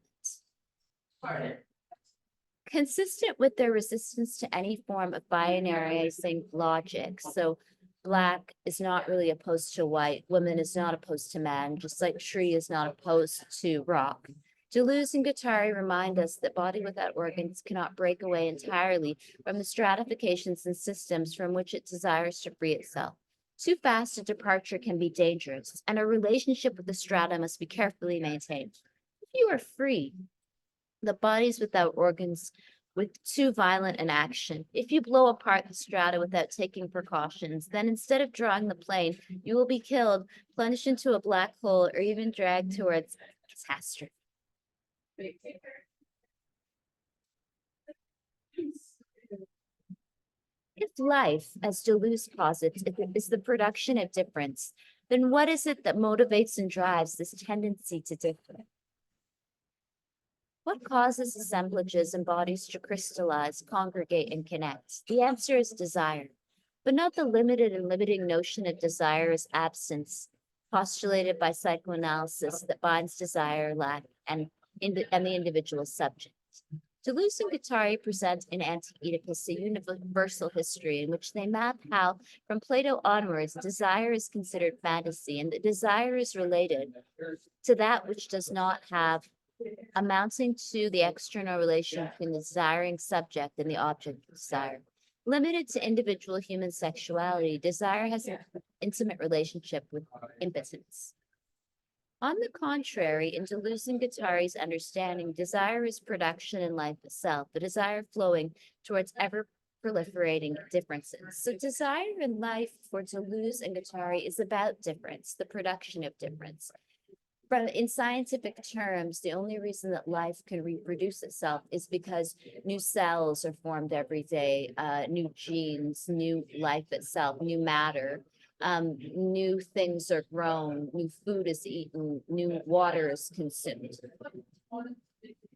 Consistent with their resistance to any form of binarizing logic, so Black is not really opposed to white, woman is not opposed to man, just like tree is not opposed to rock. Deleuze and Guattari remind us that body without organs cannot break away entirely from the stratifications and systems from which it desires to free itself. Too fast a departure can be dangerous, and a relationship with the strata must be carefully maintained. If you are free, the bodies without organs with too violent an action. If you blow apart the strata without taking precautions, then instead of drawing the plane, you will be killed, plunged into a black hole, or even dragged towards catastrophe. If life, as Deleuze posits, is the production of difference, then what is it that motivates and drives this tendency to differ? What causes assemblages and bodies to crystallize, congregate, and connect? The answer is desire, but not the limited and limiting notion of desire as absence postulated by psychoanalysis that binds desire, lack, and the individual subject. Deleuze and Guattari present in Anti-Oedipus a universal history in which they map how, from Plato onwards, desire is considered fantasy, and that desire is related to that which does not have, amounting to the external relation between the desiring subject and the object of desire. Limited to individual human sexuality, desire has an intimate relationship with impotence. On the contrary, in Deleuze and Guattari's understanding, desire is production in life itself, the desire flowing towards ever proliferating differences. So desire in life for Deleuze and Guattari is about difference, the production of difference. But in scientific terms, the only reason that life can reproduce itself is because new cells are formed every day, new genes, new life itself, new matter. New things are grown, new food is eaten, new water is consumed.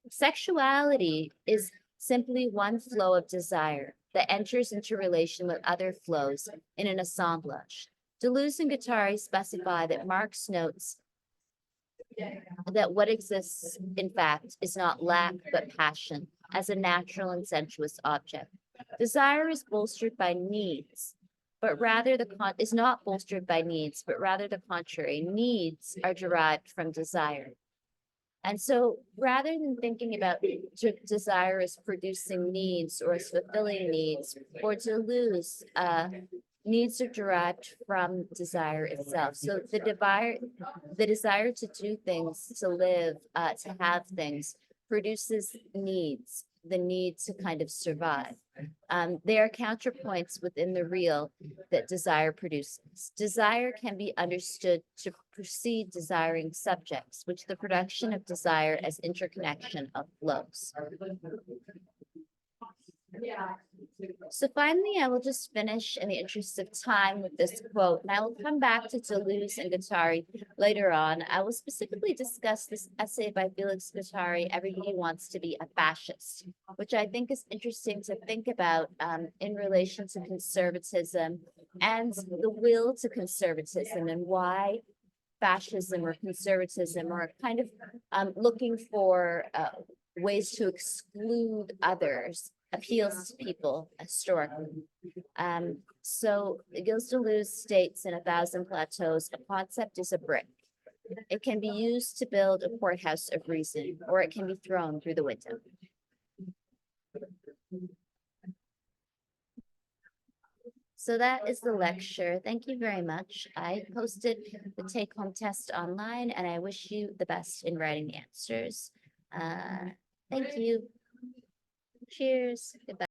Sexuality is simply one flow of desire that enters into relation with other flows in an assemblage. Deleuze and Guattari specify that Marx notes that what exists, in fact, is not lack but passion as a natural and sensuous object. Desire is bolstered by needs, but rather is not bolstered by needs, but rather the contrary. Needs are derived from desire. And so rather than thinking about desire as producing needs or as fulfilling needs, for Deleuze, needs are derived from desire itself. So the desire to do things, to live, to have things, produces needs, the need to kind of survive. They are counterpoints within the real that desire produces. Desire can be understood to precede desiring subjects, which the production of desire as interconnection of flows. So finally, I will just finish in the interest of time with this quote, and I will come back to Deleuze and Guattari later on. I will specifically discuss this essay by Félix Guattari, Everybody Wants to Be a Fascist, which I think is interesting to think about in relation to conservatism and the will to conservatism and why fascism or conservatism are kind of looking for ways to exclude others appeals to people historically. So Gilles Deleuze states in 1,000 Plateaus, a concept is a brick. It can be used to build a courthouse of reason, or it can be thrown through the window. So that is the lecture. Thank you very much. I posted the take-home test online, and I wish you the best in writing the answers. Thank you. Cheers. Goodbye.